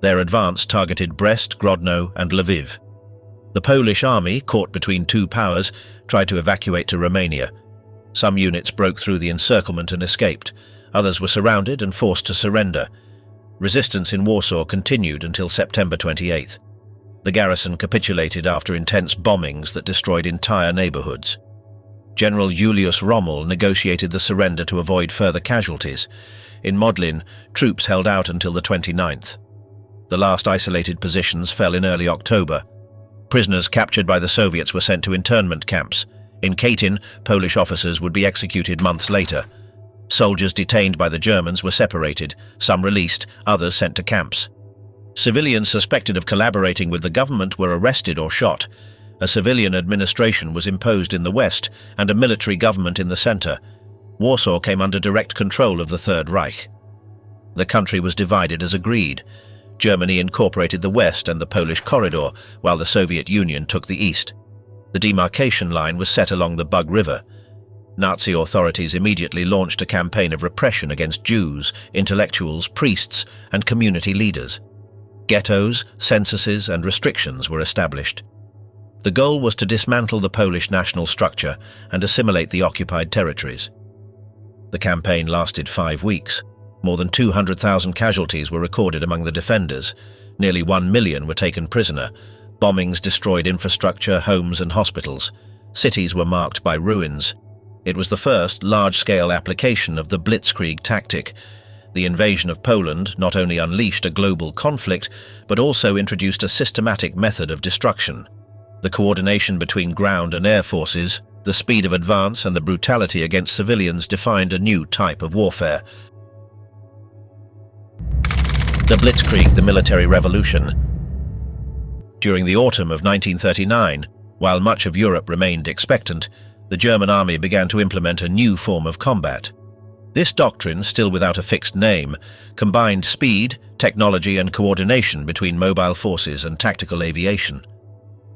S1: Their advance targeted Brest, Grodno, and Lviv. The Polish army, caught between two powers, tried to evacuate to Romania. Some units broke through the encirclement and escaped. Others were surrounded and forced to surrender. Resistance in Warsaw continued until September 28th. The garrison capitulated after intense bombings that destroyed entire neighborhoods. General Julius Rommel negotiated the surrender to avoid further casualties. In Modlin, troops held out until the 29th. The last isolated positions fell in early October. Prisoners captured by the Soviets were sent to internment camps. In Katyn, Polish officers would be executed months later. Soldiers detained by the Germans were separated, some released, others sent to camps. Civilians suspected of collaborating with the government were arrested or shot. A civilian administration was imposed in the west and a military government in the center. Warsaw came under direct control of the Third Reich. The country was divided as agreed. Germany incorporated the west and the Polish corridor, while the Soviet Union took the east. The demarcation line was set along the Bug River. Nazi authorities immediately launched a campaign of repression against Jews, intellectuals, priests, and community leaders. Ghettos, censuses, and restrictions were established. The goal was to dismantle the Polish national structure and assimilate the occupied territories. The campaign lasted 5 weeks. More than 200,000 casualties were recorded among the defenders. Nearly 1 million were taken prisoner. Bombings destroyed infrastructure, homes, and hospitals. Cities were marked by ruins. It was the first large-scale application of the blitzkrieg tactic. The invasion of Poland not only unleashed a global conflict, but also introduced a systematic method of destruction. The coordination between ground and air forces, the speed of advance, and the brutality against civilians defined a new type of warfare. The Blitzkrieg, the military revolution. During the autumn of 1939, while much of Europe remained expectant, the German army began to implement a new form of combat. This doctrine, still without a fixed name, combined speed, technology, and coordination between mobile forces and tactical aviation.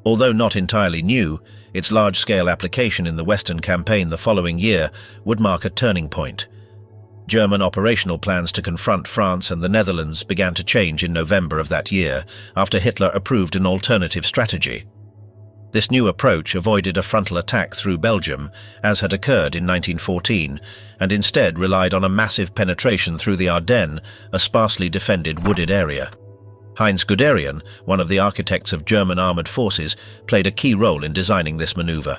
S1: Although not entirely new, its large-scale application in the Western campaign the following year would mark a turning point. German operational plans to confront France and the Netherlands began to change in November of that year, after Hitler approved an alternative strategy. This new approach avoided a frontal attack through Belgium, as had occurred in 1914, and instead relied on a massive penetration through the Ardennes, a sparsely defended wooded area. Heinz Guderian, one of the architects of German armored forces, played a key role in designing this maneuver.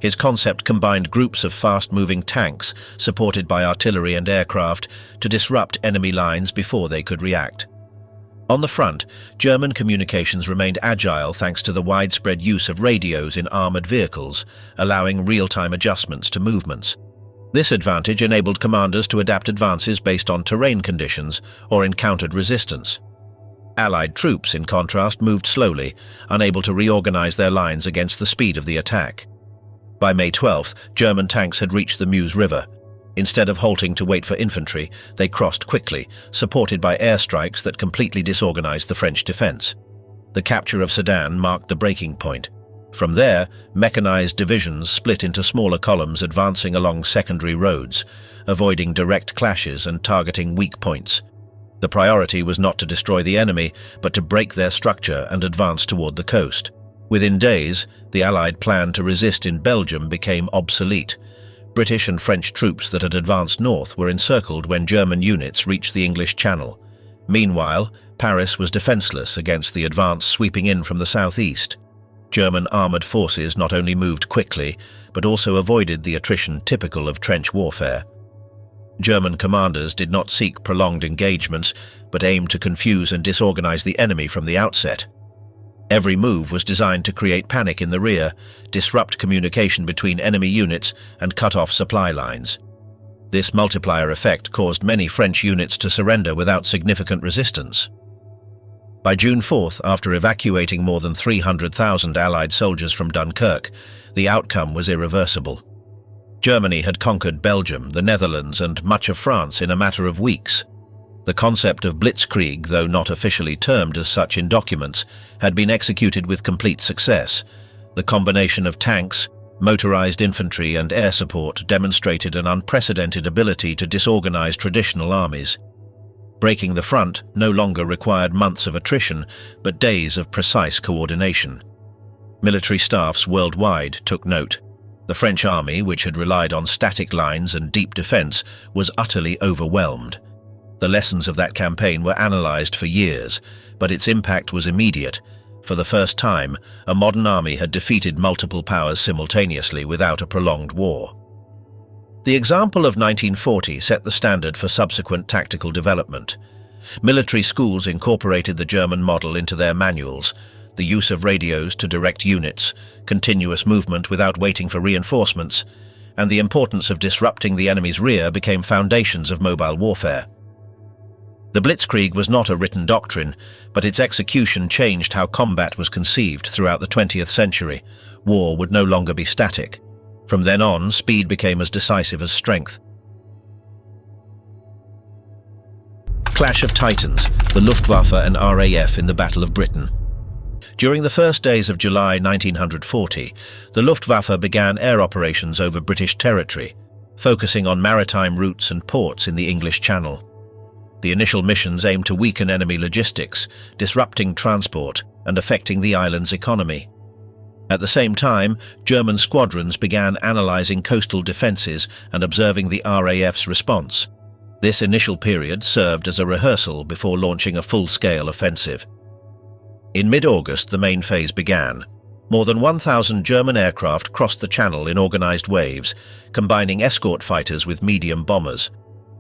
S1: His concept combined groups of fast-moving tanks, supported by artillery and aircraft, to disrupt enemy lines before they could react. On the front, German communications remained agile thanks to the widespread use of radios in armored vehicles, allowing real-time adjustments to movements. This advantage enabled commanders to adapt advances based on terrain conditions or encountered resistance. Allied troops, in contrast, moved slowly, unable to reorganize their lines against the speed of the attack. By May 12th, German tanks had reached the Meuse River. Instead of halting to wait for infantry, they crossed quickly, supported by airstrikes that completely disorganized the French defense. The capture of Sedan marked the breaking point. From there, mechanized divisions split into smaller columns advancing along secondary roads, avoiding direct clashes and targeting weak points. The priority was not to destroy the enemy, but to break their structure and advance toward the coast. Within days, the Allied plan to resist in Belgium became obsolete. British and French troops that had advanced north were encircled when German units reached the English Channel. Meanwhile, Paris was defenseless against the advance sweeping in from the southeast. German armored forces not only moved quickly, but also avoided the attrition typical of trench warfare. German commanders did not seek prolonged engagements, but aimed to confuse and disorganize the enemy from the outset. Every move was designed to create panic in the rear, disrupt communication between enemy units, and cut off supply lines. This multiplier effect caused many French units to surrender without significant resistance. By June 4th, after evacuating more than 300,000 Allied soldiers from Dunkirk, the outcome was irreversible. Germany had conquered Belgium, the Netherlands, and much of France in a matter of weeks. The concept of blitzkrieg, though not officially termed as such in documents, had been executed with complete success. The combination of tanks, motorized infantry, and air support demonstrated an unprecedented ability to disorganize traditional armies. Breaking the front no longer required months of attrition, but days of precise coordination. Military staffs worldwide took note. The French army, which had relied on static lines and deep defense, was utterly overwhelmed. The lessons of that campaign were analyzed for years, but its impact was immediate. For the first time, a modern army had defeated multiple powers simultaneously without a prolonged war. The example of 1940 set the standard for subsequent tactical development. Military schools incorporated the German model into their manuals, the use of radios to direct units, continuous movement without waiting for reinforcements, and the importance of disrupting the enemy's rear became foundations of mobile warfare. The Blitzkrieg was not a written doctrine, but its execution changed how combat was conceived throughout the 20th century. War would no longer be static. From then on, speed became as decisive as strength. Clash of Titans, the Luftwaffe and RAF in the Battle of Britain. During the first days of July 1940, the Luftwaffe began air operations over British territory, focusing on maritime routes and ports in the English Channel. The initial missions aimed to weaken enemy logistics, disrupting transport and affecting the island's economy. At the same time, German squadrons began analyzing coastal defenses and observing the RAF's response. This initial period served as a rehearsal before launching a full-scale offensive. In mid-August, the main phase began. More than 1,000 German aircraft crossed the Channel in organized waves, combining escort fighters with medium bombers.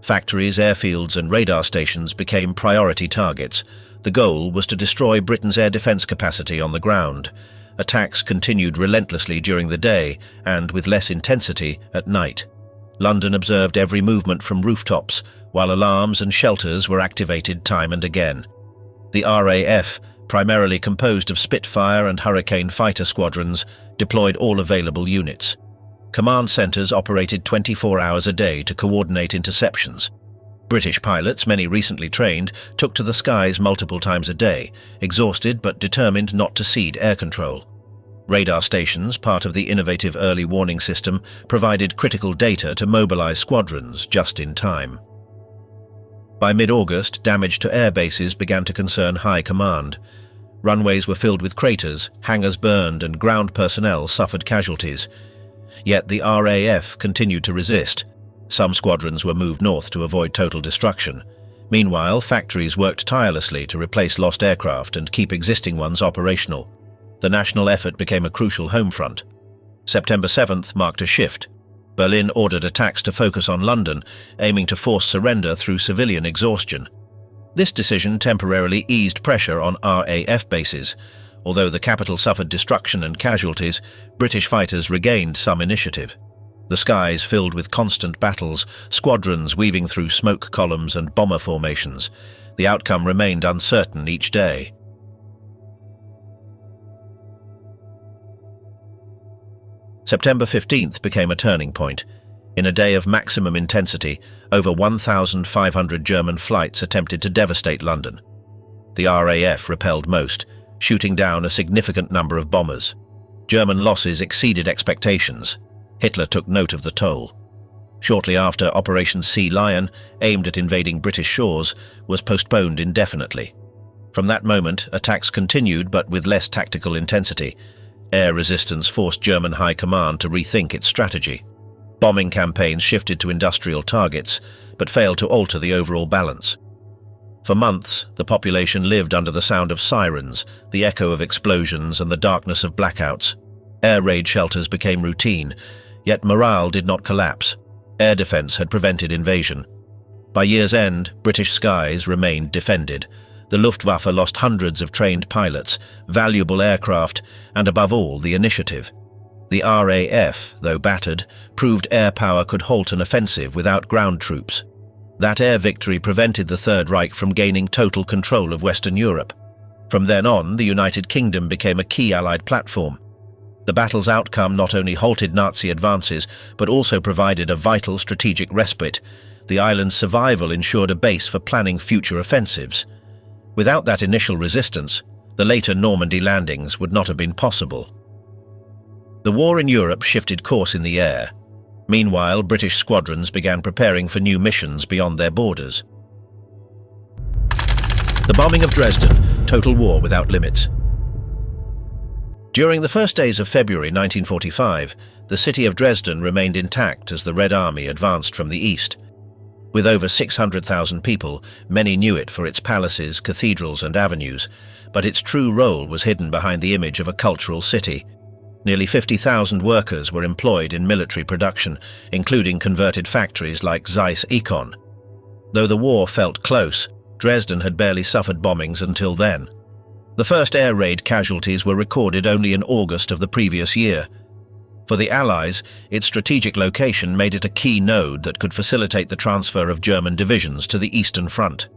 S1: Factories, airfields and radar stations became priority targets. The goal was to destroy Britain's air defense capacity on the ground. Attacks continued relentlessly during the day and, with less intensity, at night. London observed every movement from rooftops, while alarms and shelters were activated time and again. The RAF, primarily composed of Spitfire and Hurricane fighter squadrons, deployed all available units. Command centers operated 24 hours a day to coordinate interceptions. British pilots, many recently trained, took to the skies multiple times a day, exhausted but determined not to cede air control. Radar stations, part of the innovative early warning system, provided critical data to mobilize squadrons just in time. By mid-August, damage to air bases began to concern high command. Runways were filled with craters, hangars burned, and ground personnel suffered casualties. Yet the RAF continued to resist. Some squadrons were moved north to avoid total destruction. Meanwhile, factories worked tirelessly to replace lost aircraft and keep existing ones operational. The national effort became a crucial home front. September 7th marked a shift. Berlin ordered attacks to focus on London, aiming to force surrender through civilian exhaustion. This decision temporarily eased pressure on RAF bases. Although the capital suffered destruction and casualties, British fighters regained some initiative. The skies filled with constant battles, squadrons weaving through smoke columns and bomber formations. The outcome remained uncertain each day. September 15th became a turning point. In a day of maximum intensity, over 1,500 German flights attempted to devastate London. The RAF repelled most, shooting down a significant number of bombers. German losses exceeded expectations. Hitler took note of the toll. Shortly after, Operation Sea Lion, aimed at invading British shores, was postponed indefinitely. From that moment, attacks continued but with less tactical intensity. Air resistance forced German high command to rethink its strategy. Bombing campaigns shifted to industrial targets, but failed to alter the overall balance. For months, the population lived under the sound of sirens, the echo of explosions and the darkness of blackouts. Air raid shelters became routine, yet morale did not collapse. Air defense had prevented invasion. By year's end, British skies remained defended. The Luftwaffe lost hundreds of trained pilots, valuable aircraft, and above all, the initiative. The RAF, though battered, proved air power could halt an offensive without ground troops. That air victory prevented the Third Reich from gaining total control of Western Europe. From then on, the United Kingdom became a key Allied platform. The battle's outcome not only halted Nazi advances, but also provided a vital strategic respite. The island's survival ensured a base for planning future offensives. Without that initial resistance, the later Normandy landings would not have been possible. The war in Europe shifted course in the air. Meanwhile, British squadrons began preparing for new missions beyond their borders. The bombing of Dresden, total war without limits. During the first days of February 1945, the city of Dresden remained intact as the Red Army advanced from the east. With over 600,000 people, many knew it for its palaces, cathedrals and avenues. but its true role was hidden behind the image of a cultural city. Nearly 50,000 workers were employed in military production, including converted factories like Zeiss Econ. Though the war felt close, Dresden had barely suffered bombings until then. The first air raid casualties were recorded only in August of the previous year. For the Allies, its strategic location made it a key node that could facilitate the transfer of German divisions to the Eastern Front.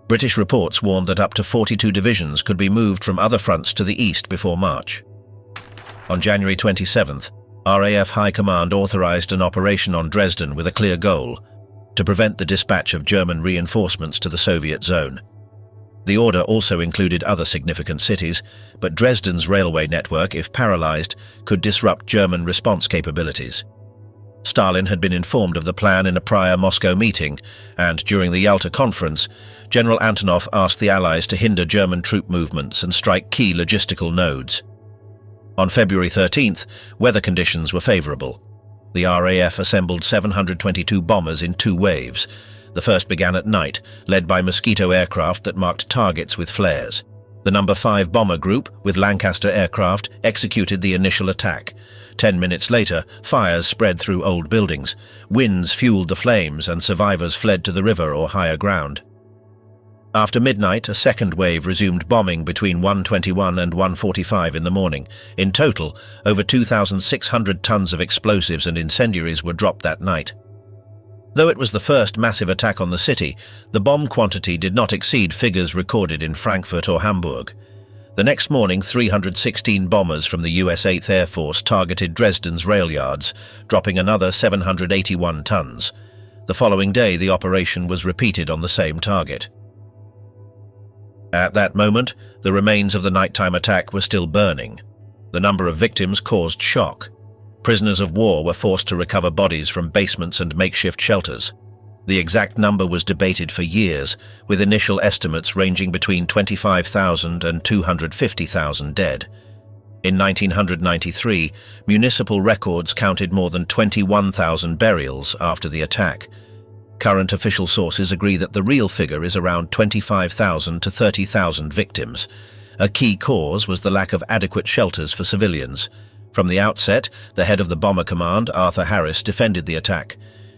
S1: British reports warned that up to 42 divisions could be moved from other fronts to the east before March. On January 27th, RAF High Command authorized an operation on Dresden with a clear goal: to prevent the dispatch of German reinforcements to the Soviet zone. The order also included other significant cities, but Dresden's railway network, if paralyzed, could disrupt German response capabilities. Stalin had been informed of the plan in a prior Moscow meeting, and during the Yalta Conference, General Antonov asked the Allies to hinder German troop movements and strike key logistical nodes. On February 13th, weather conditions were favorable. The RAF assembled 722 bombers in 2 waves. The first began at night, led by Mosquito aircraft that marked targets with flares. The No. 5 Bomber Group, with Lancaster aircraft, executed the initial attack. 10 minutes later, fires spread through old buildings. Winds fueled the flames and survivors fled to the river or higher ground. After midnight, a second wave resumed bombing between 1:21 and 1:45 in the morning. In total, over 2,600 tons of explosives and incendiaries were dropped that night. Though it was the first massive attack on the city, the bomb quantity did not exceed figures recorded in Frankfurt or Hamburg. The next morning, 316 bombers from the US 8th Air Force targeted Dresden's rail yards, dropping another 781 tons. The following day, the operation was repeated on the same target. At that moment, the remains of the nighttime attack were still burning. The number of victims caused shock. Prisoners of war were forced to recover bodies from basements and makeshift shelters. The exact number was debated for years, with initial estimates ranging between 25,000 and 250,000 dead. In 1993, municipal records counted more than 21,000 burials after the attack. Current official sources agree that the real figure is around 25,000 to 30,000 victims. A key cause was the lack of adequate shelters for civilians. From the outset, the head of the Bomber Command, Arthur Harris, defended the attack.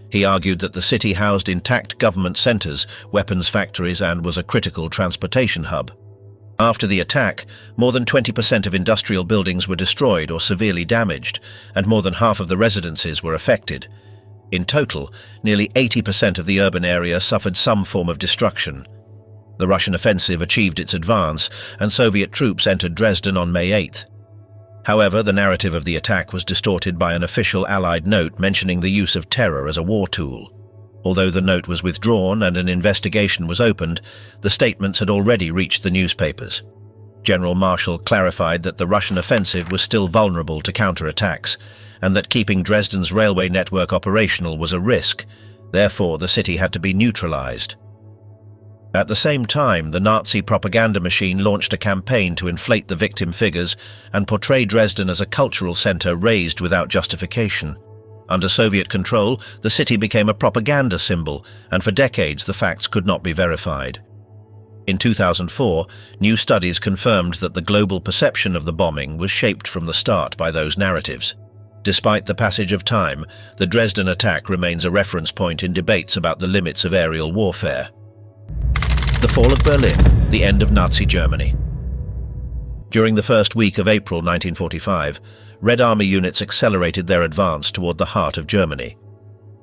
S1: He argued that the city housed intact government centers, weapons factories, and was a critical transportation hub. After the attack, more than 20% of industrial buildings were destroyed or severely damaged, and more than half of the residences were affected. In total, nearly 80% of the urban area suffered some form of destruction. The Russian offensive achieved its advance, and Soviet troops entered Dresden on May 8th. However, the narrative of the attack was distorted by an official Allied note mentioning the use of terror as a war tool. Although the note was withdrawn and an investigation was opened, the statements had already reached the newspapers. General Marshall clarified that the Russian offensive was still vulnerable to counterattacks, and that keeping Dresden's railway network operational was a risk. Therefore, the city had to be neutralized. At the same time, the Nazi propaganda machine launched a campaign to inflate the victim figures and portray Dresden as a cultural center razed without justification. Under Soviet control, the city became a propaganda symbol, and for decades the facts could not be verified. In 2004, new studies confirmed that the global perception of the bombing was shaped from the start by those narratives. Despite the passage of time, the Dresden attack remains a reference point in debates about the limits of aerial warfare. The fall of Berlin, the end of Nazi Germany. During the first week of April 1945, Red Army units accelerated their advance toward the heart of Germany.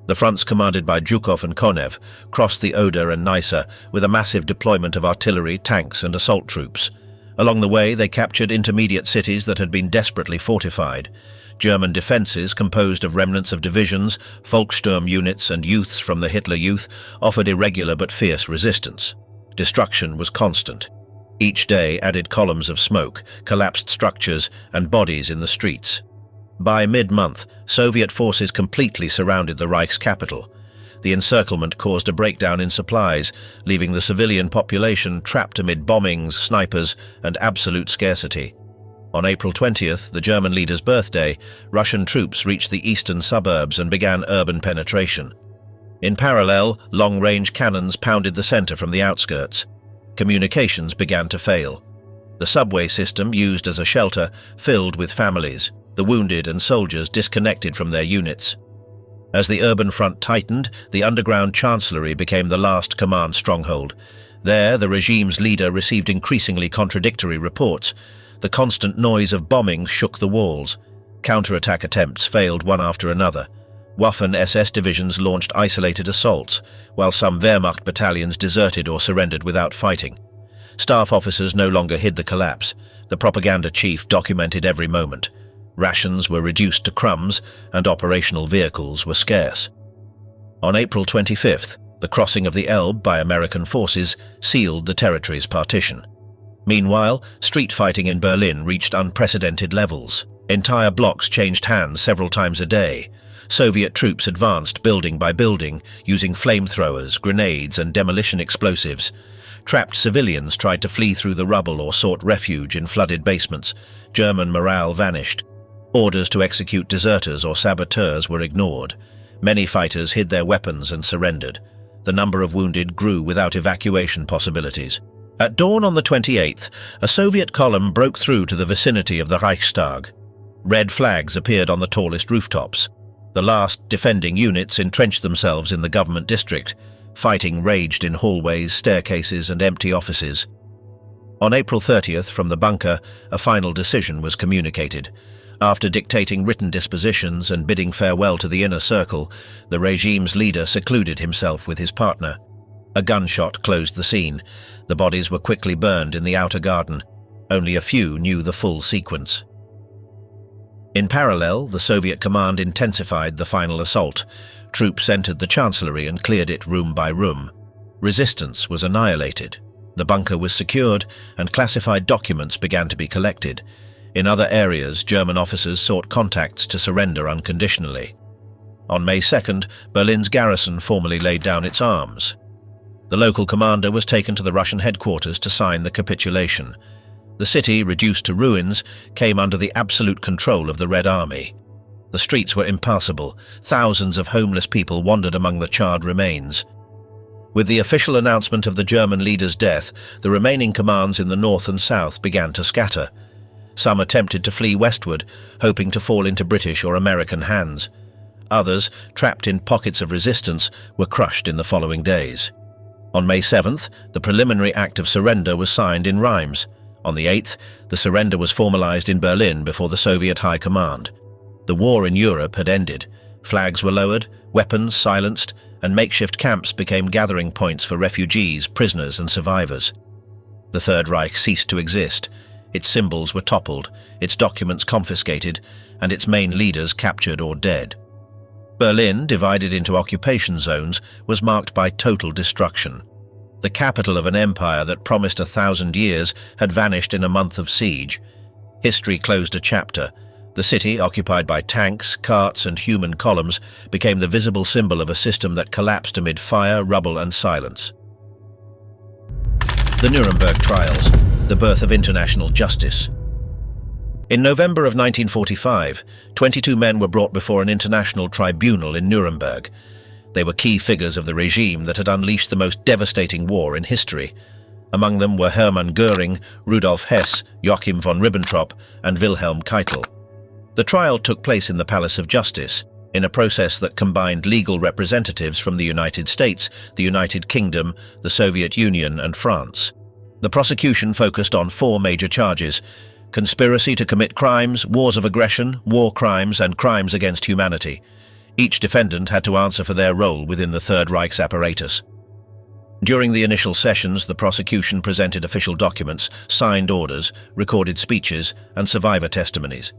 S1: The fronts commanded by Zhukov and Konev crossed the Oder and Neisse with a massive deployment of artillery, tanks and assault troops. Along the way, they captured intermediate cities that had been desperately fortified. German defences, composed of remnants of divisions, Volkssturm units and youths from the Hitler Youth, offered irregular but fierce resistance. Destruction was constant. Each day added columns of smoke, collapsed structures, and bodies in the streets. By mid-month, Soviet forces completely surrounded the Reich's capital. The encirclement caused a breakdown in supplies, leaving the civilian population trapped amid bombings, snipers, and absolute scarcity. On April 20th, the German leader's birthday, Russian troops reached the eastern suburbs and began urban penetration. In parallel, long-range cannons pounded the center from the outskirts. Communications began to fail. The subway system used as a shelter filled with families, the wounded and soldiers disconnected from their units. As the urban front tightened, the underground chancellery became the last command stronghold. There, the regime's leader received increasingly contradictory reports. The constant noise of bombings shook the walls. Counterattack attempts failed one after another. Waffen-SS divisions launched isolated assaults, while some Wehrmacht battalions deserted or surrendered without fighting. Staff officers no longer hid the collapse. The propaganda chief documented every moment. Rations were reduced to crumbs, and operational vehicles were scarce. On April 25th, the crossing of the Elbe by American forces sealed the territory's partition. Meanwhile, street fighting in Berlin reached unprecedented levels. Entire blocks changed hands several times a day. Soviet troops advanced building by building, using flamethrowers, grenades, and demolition explosives. Trapped civilians tried to flee through the rubble or sought refuge in flooded basements. German morale vanished. Orders to execute deserters or saboteurs were ignored. Many fighters hid their weapons and surrendered. The number of wounded grew without evacuation possibilities. At dawn on the 28th, a Soviet column broke through to the vicinity of the Reichstag. Red flags appeared on the tallest rooftops. The last defending units entrenched themselves in the government district. Fighting raged in hallways, staircases, and empty offices. On April 30th, from the bunker, a final decision was communicated. After dictating written dispositions and bidding farewell to the inner circle, the regime's leader secluded himself with his partner. A gunshot closed the scene. The bodies were quickly burned in the outer garden. Only a few knew the full sequence. In parallel, the Soviet command intensified the final assault. Troops entered the chancellery and cleared it room by room. Resistance was annihilated. The bunker was secured, and classified documents began to be collected. In other areas, German officers sought contacts to surrender unconditionally. On May 2nd, Berlin's garrison formally laid down its arms. The local commander was taken to the Russian headquarters to sign the capitulation. The city, reduced to ruins, came under the absolute control of the Red Army. The streets were impassable. Thousands of homeless people wandered among the charred remains. With the official announcement of the German leader's death, the remaining commands in the north and south began to scatter. Some attempted to flee westward, hoping to fall into British or American hands. Others, trapped in pockets of resistance, were crushed in the following days. On May 7th, the preliminary act of surrender was signed in Reims. On the 8th, the surrender was formalized in Berlin before the Soviet High Command. The war in Europe had ended. Flags were lowered, weapons silenced, and makeshift camps became gathering points for refugees, prisoners, and survivors. The Third Reich ceased to exist. Its symbols were toppled, its documents confiscated, and its main leaders captured or dead. Berlin, divided into occupation zones, was marked by total destruction. The capital of an empire that promised 1,000 years had vanished in a month of siege. History closed a chapter. The city, occupied by tanks, carts, and human columns, became the visible symbol of a system that collapsed amid fire, rubble, and silence. The Nuremberg Trials, the birth of international justice. In November of 1945, 22 men were brought before an international tribunal in Nuremberg. They were key figures of the regime that had unleashed the most devastating war in history. Among them were Hermann Göring, Rudolf Hess, Joachim von Ribbentrop, and Wilhelm Keitel. The trial took place in the Palace of Justice, in a process that combined legal representatives from the United States, the United Kingdom, the Soviet Union, and France. The prosecution focused on 4 major charges: conspiracy to commit crimes, wars of aggression, war crimes, and crimes against humanity. Each defendant had to answer for their role within the Third Reich's apparatus. During the initial sessions, the prosecution presented official documents, signed orders, recorded speeches, and survivor testimonies.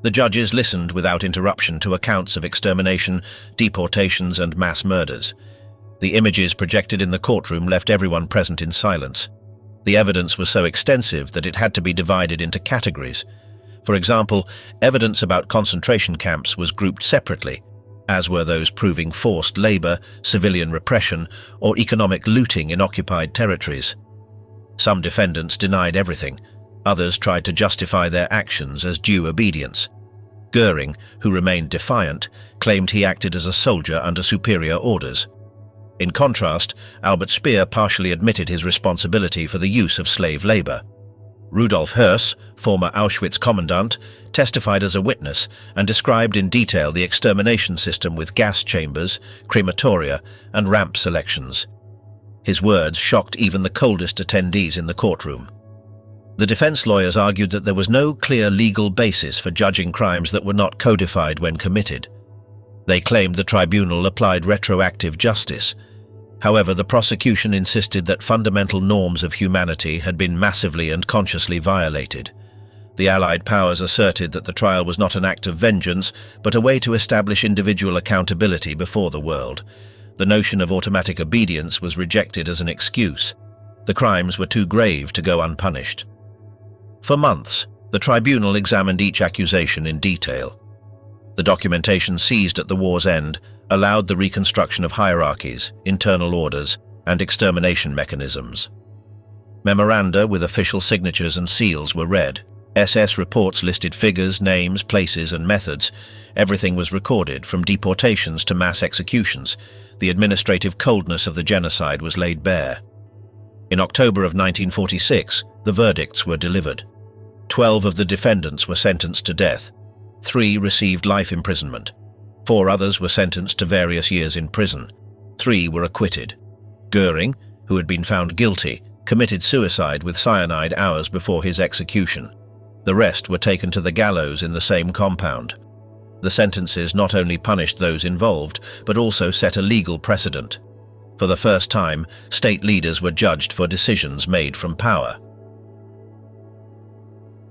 S1: The judges listened without interruption to accounts of extermination, deportations, and mass murders. The images projected in the courtroom left everyone present in silence. The evidence was so extensive that it had to be divided into categories. For example, evidence about concentration camps was grouped separately, as were those proving forced labor, civilian repression, or economic looting in occupied territories. Some defendants denied everything. Others tried to justify their actions as due obedience. Göring, who remained defiant, claimed he acted as a soldier under superior orders. In contrast, Albert Speer partially admitted his responsibility for the use of slave labor. Rudolf Höss, former Auschwitz commandant, testified as a witness and described in detail the extermination system with gas chambers, crematoria, and ramp selections. His words shocked even the coldest attendees in the courtroom. The defense lawyers argued that there was no clear legal basis for judging crimes that were not codified when committed. They claimed the tribunal applied retroactive justice. However, the prosecution insisted that fundamental norms of humanity had been massively and consciously violated. The Allied powers asserted that the trial was not an act of vengeance, but a way to establish individual accountability before the world. The notion of automatic obedience was rejected as an excuse. The crimes were too grave to go unpunished. For months, the tribunal examined each accusation in detail. The documentation seized at the war's end allowed the reconstruction of hierarchies, internal orders, and extermination mechanisms. Memoranda with official signatures and seals were read. SS reports listed figures, names, places, and methods. Everything was recorded, from deportations to mass executions. The administrative coldness of the genocide was laid bare. In October of 1946, the verdicts were delivered. 12 of the defendants were sentenced to death. 3 received life imprisonment. 4 others were sentenced to various years in prison. 3 were acquitted. Goering, who had been found guilty, committed suicide with cyanide hours before his execution. The rest were taken to the gallows in the same compound. The sentences not only punished those involved, but also set a legal precedent. For the first time, state leaders were judged for decisions made from power.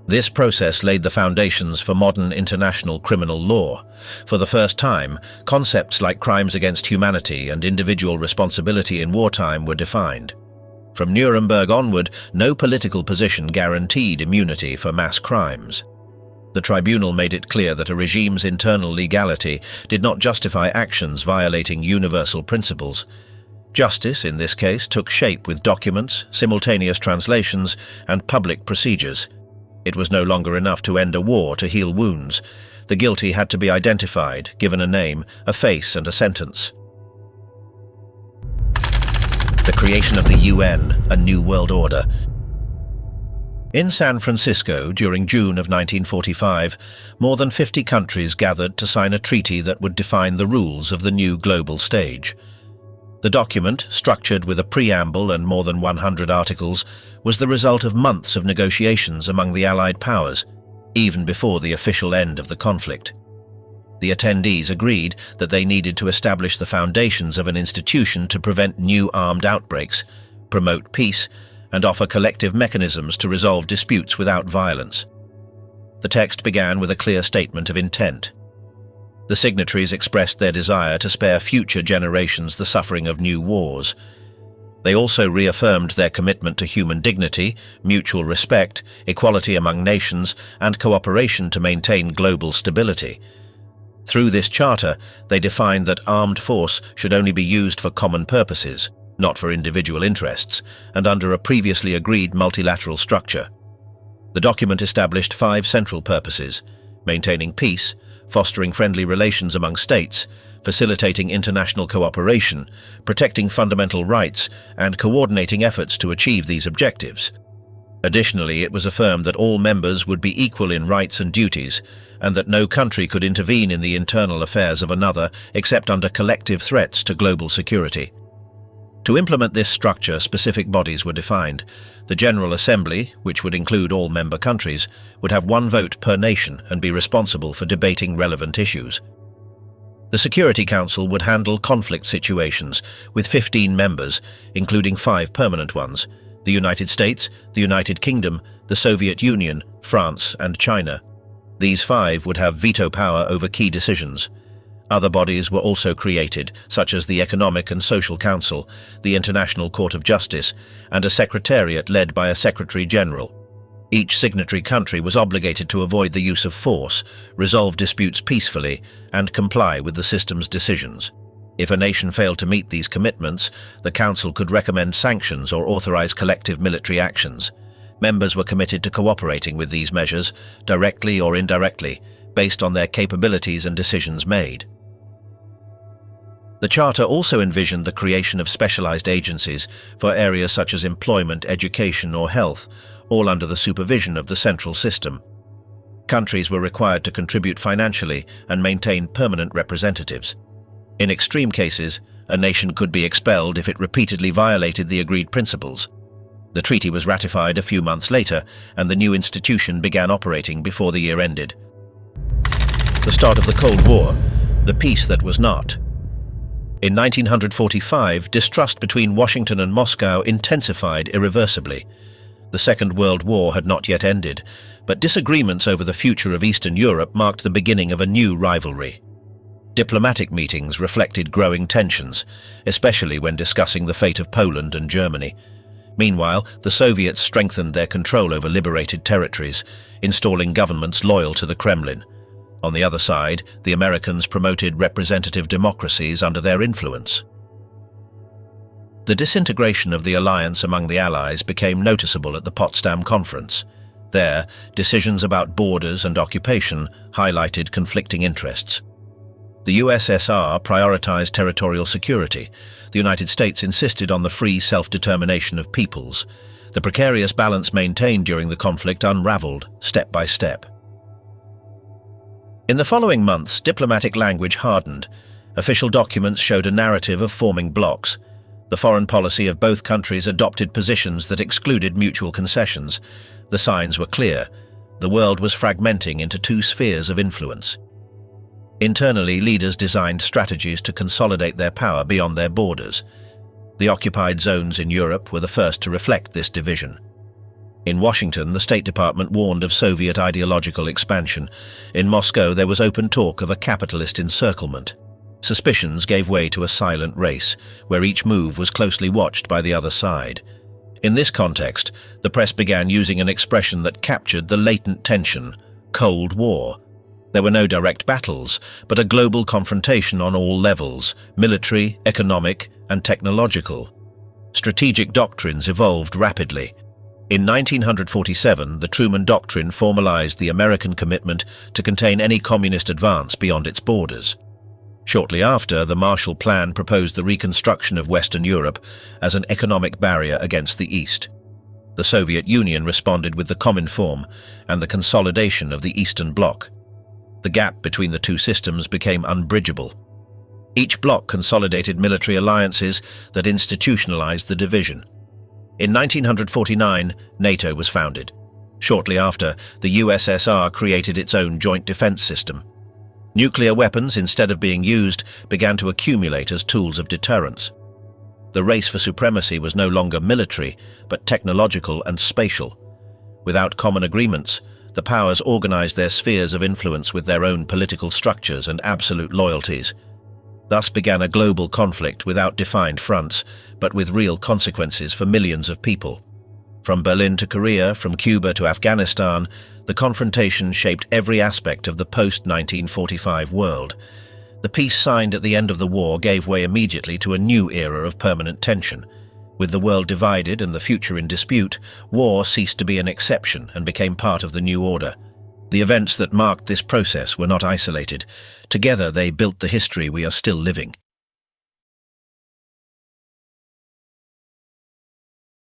S1: This process laid the foundations for modern international criminal law. For the first time, concepts like crimes against humanity and individual responsibility in wartime were defined. From Nuremberg onward, no political position guaranteed immunity for mass crimes. The tribunal made it clear that a regime's internal legality did not justify actions violating universal principles. Justice, in this case, took shape with documents, simultaneous translations, and public procedures. It was no longer enough to end a war to heal wounds. The guilty had to be identified, given a name, a face, and a sentence. The creation of the UN, a new world order. In San Francisco, during June of 1945, more than 50 countries gathered to sign a treaty that would define the rules of the new global stage. The document, structured with a preamble and more than 100 articles, was the result of months of negotiations among the Allied powers, even before the official end of the conflict. The attendees agreed that they needed to establish the foundations of an institution to prevent new armed outbreaks, promote peace, and offer collective mechanisms to resolve disputes without violence. The text began with a clear statement of intent. The signatories expressed their desire to spare future generations the suffering of new wars. They also reaffirmed their commitment to human dignity, mutual respect, equality among nations, and cooperation to maintain global stability. Through this charter, they defined that armed force should only be used for common purposes, not for individual interests, and under a previously agreed multilateral structure. The document established 5 central purposes: maintaining peace, fostering friendly relations among states, facilitating international cooperation, protecting fundamental rights, and coordinating efforts to achieve these objectives. Additionally, it was affirmed that all members would be equal in rights and duties, and that no country could intervene in the internal affairs of another except under collective threats to global security. To implement this structure, specific bodies were defined. The General Assembly, which would include all member countries, would have 1 vote per nation and be responsible for debating relevant issues. The Security Council would handle conflict situations with 15 members, including 5 permanent ones: the United States, the United Kingdom, the Soviet Union, France, and China. These 5 would have veto power over key decisions. Other bodies were also created, such as the Economic and Social Council, the International Court of Justice, and a secretariat led by a Secretary General. Each signatory country was obligated to avoid the use of force, resolve disputes peacefully, and comply with the system's decisions. If a nation failed to meet these commitments, the Council could recommend sanctions or authorize collective military actions. Members were committed to cooperating with these measures, directly or indirectly, based on their capabilities and decisions made. The Charter also envisioned the creation of specialized agencies for areas such as employment, education, or health, all under the supervision of the central system. Countries were required to contribute financially and maintain permanent representatives. In extreme cases, a nation could be expelled if it repeatedly violated the agreed principles. The treaty was ratified a few months later, and the new institution began operating before the year ended. The start of the Cold War, the peace that was not. In 1945, distrust between Washington and Moscow intensified irreversibly. The Second World War had not yet ended, but disagreements over the future of Eastern Europe marked the beginning of a new rivalry. Diplomatic meetings reflected growing tensions, especially when discussing the fate of Poland and Germany. Meanwhile, the Soviets strengthened their control over liberated territories, installing governments loyal to the Kremlin. On the other side, the Americans promoted representative democracies under their influence. The disintegration of the alliance among the Allies became noticeable at the Potsdam Conference. There, decisions about borders and occupation highlighted conflicting interests. The USSR prioritized territorial security. The United States insisted on the free self-determination of peoples. The precarious balance maintained during the conflict unraveled step by step. In the following months, diplomatic language hardened. Official documents showed a narrative of forming blocs. The foreign policy of both countries adopted positions that excluded mutual concessions. The signs were clear. The world was fragmenting into two spheres of influence. Internally, leaders designed strategies to consolidate their power beyond their borders. The occupied zones in Europe were the first to reflect this division. In Washington, the State Department warned of Soviet ideological expansion. In Moscow, there was open talk of a capitalist encirclement. Suspicions gave way to a silent race, where each move was closely watched by the other side. In this context, the press began using an expression that captured the latent tension: Cold War. There were no direct battles, but a global confrontation on all levels: military, economic, and technological. Strategic doctrines evolved rapidly. In 1947, the Truman Doctrine formalized the American commitment to contain any communist advance beyond its borders. Shortly after, the Marshall Plan proposed the reconstruction of Western Europe as an economic barrier against the East. The Soviet Union responded with the Cominform and the consolidation of the Eastern Bloc. The gap between the two systems became unbridgeable. Each bloc consolidated military alliances that institutionalized the division. In 1949, NATO was founded. Shortly after, the USSR created its own joint defense system. Nuclear weapons, instead of being used, began to accumulate as tools of deterrence. The race for supremacy was no longer military, but technological and spatial. Without common agreements, the powers organized their spheres of influence with their own political structures and absolute loyalties. Thus began a global conflict without defined fronts, but with real consequences for millions of people. From Berlin to Korea, from Cuba to Afghanistan, the confrontation shaped every aspect of the post-1945 world. The peace signed at the end of the war gave way immediately to a new era of permanent tension. With the world divided and the future in dispute, war ceased to be an exception and became part of the new order. The events that marked this process were not isolated. Together they built the history we are still living.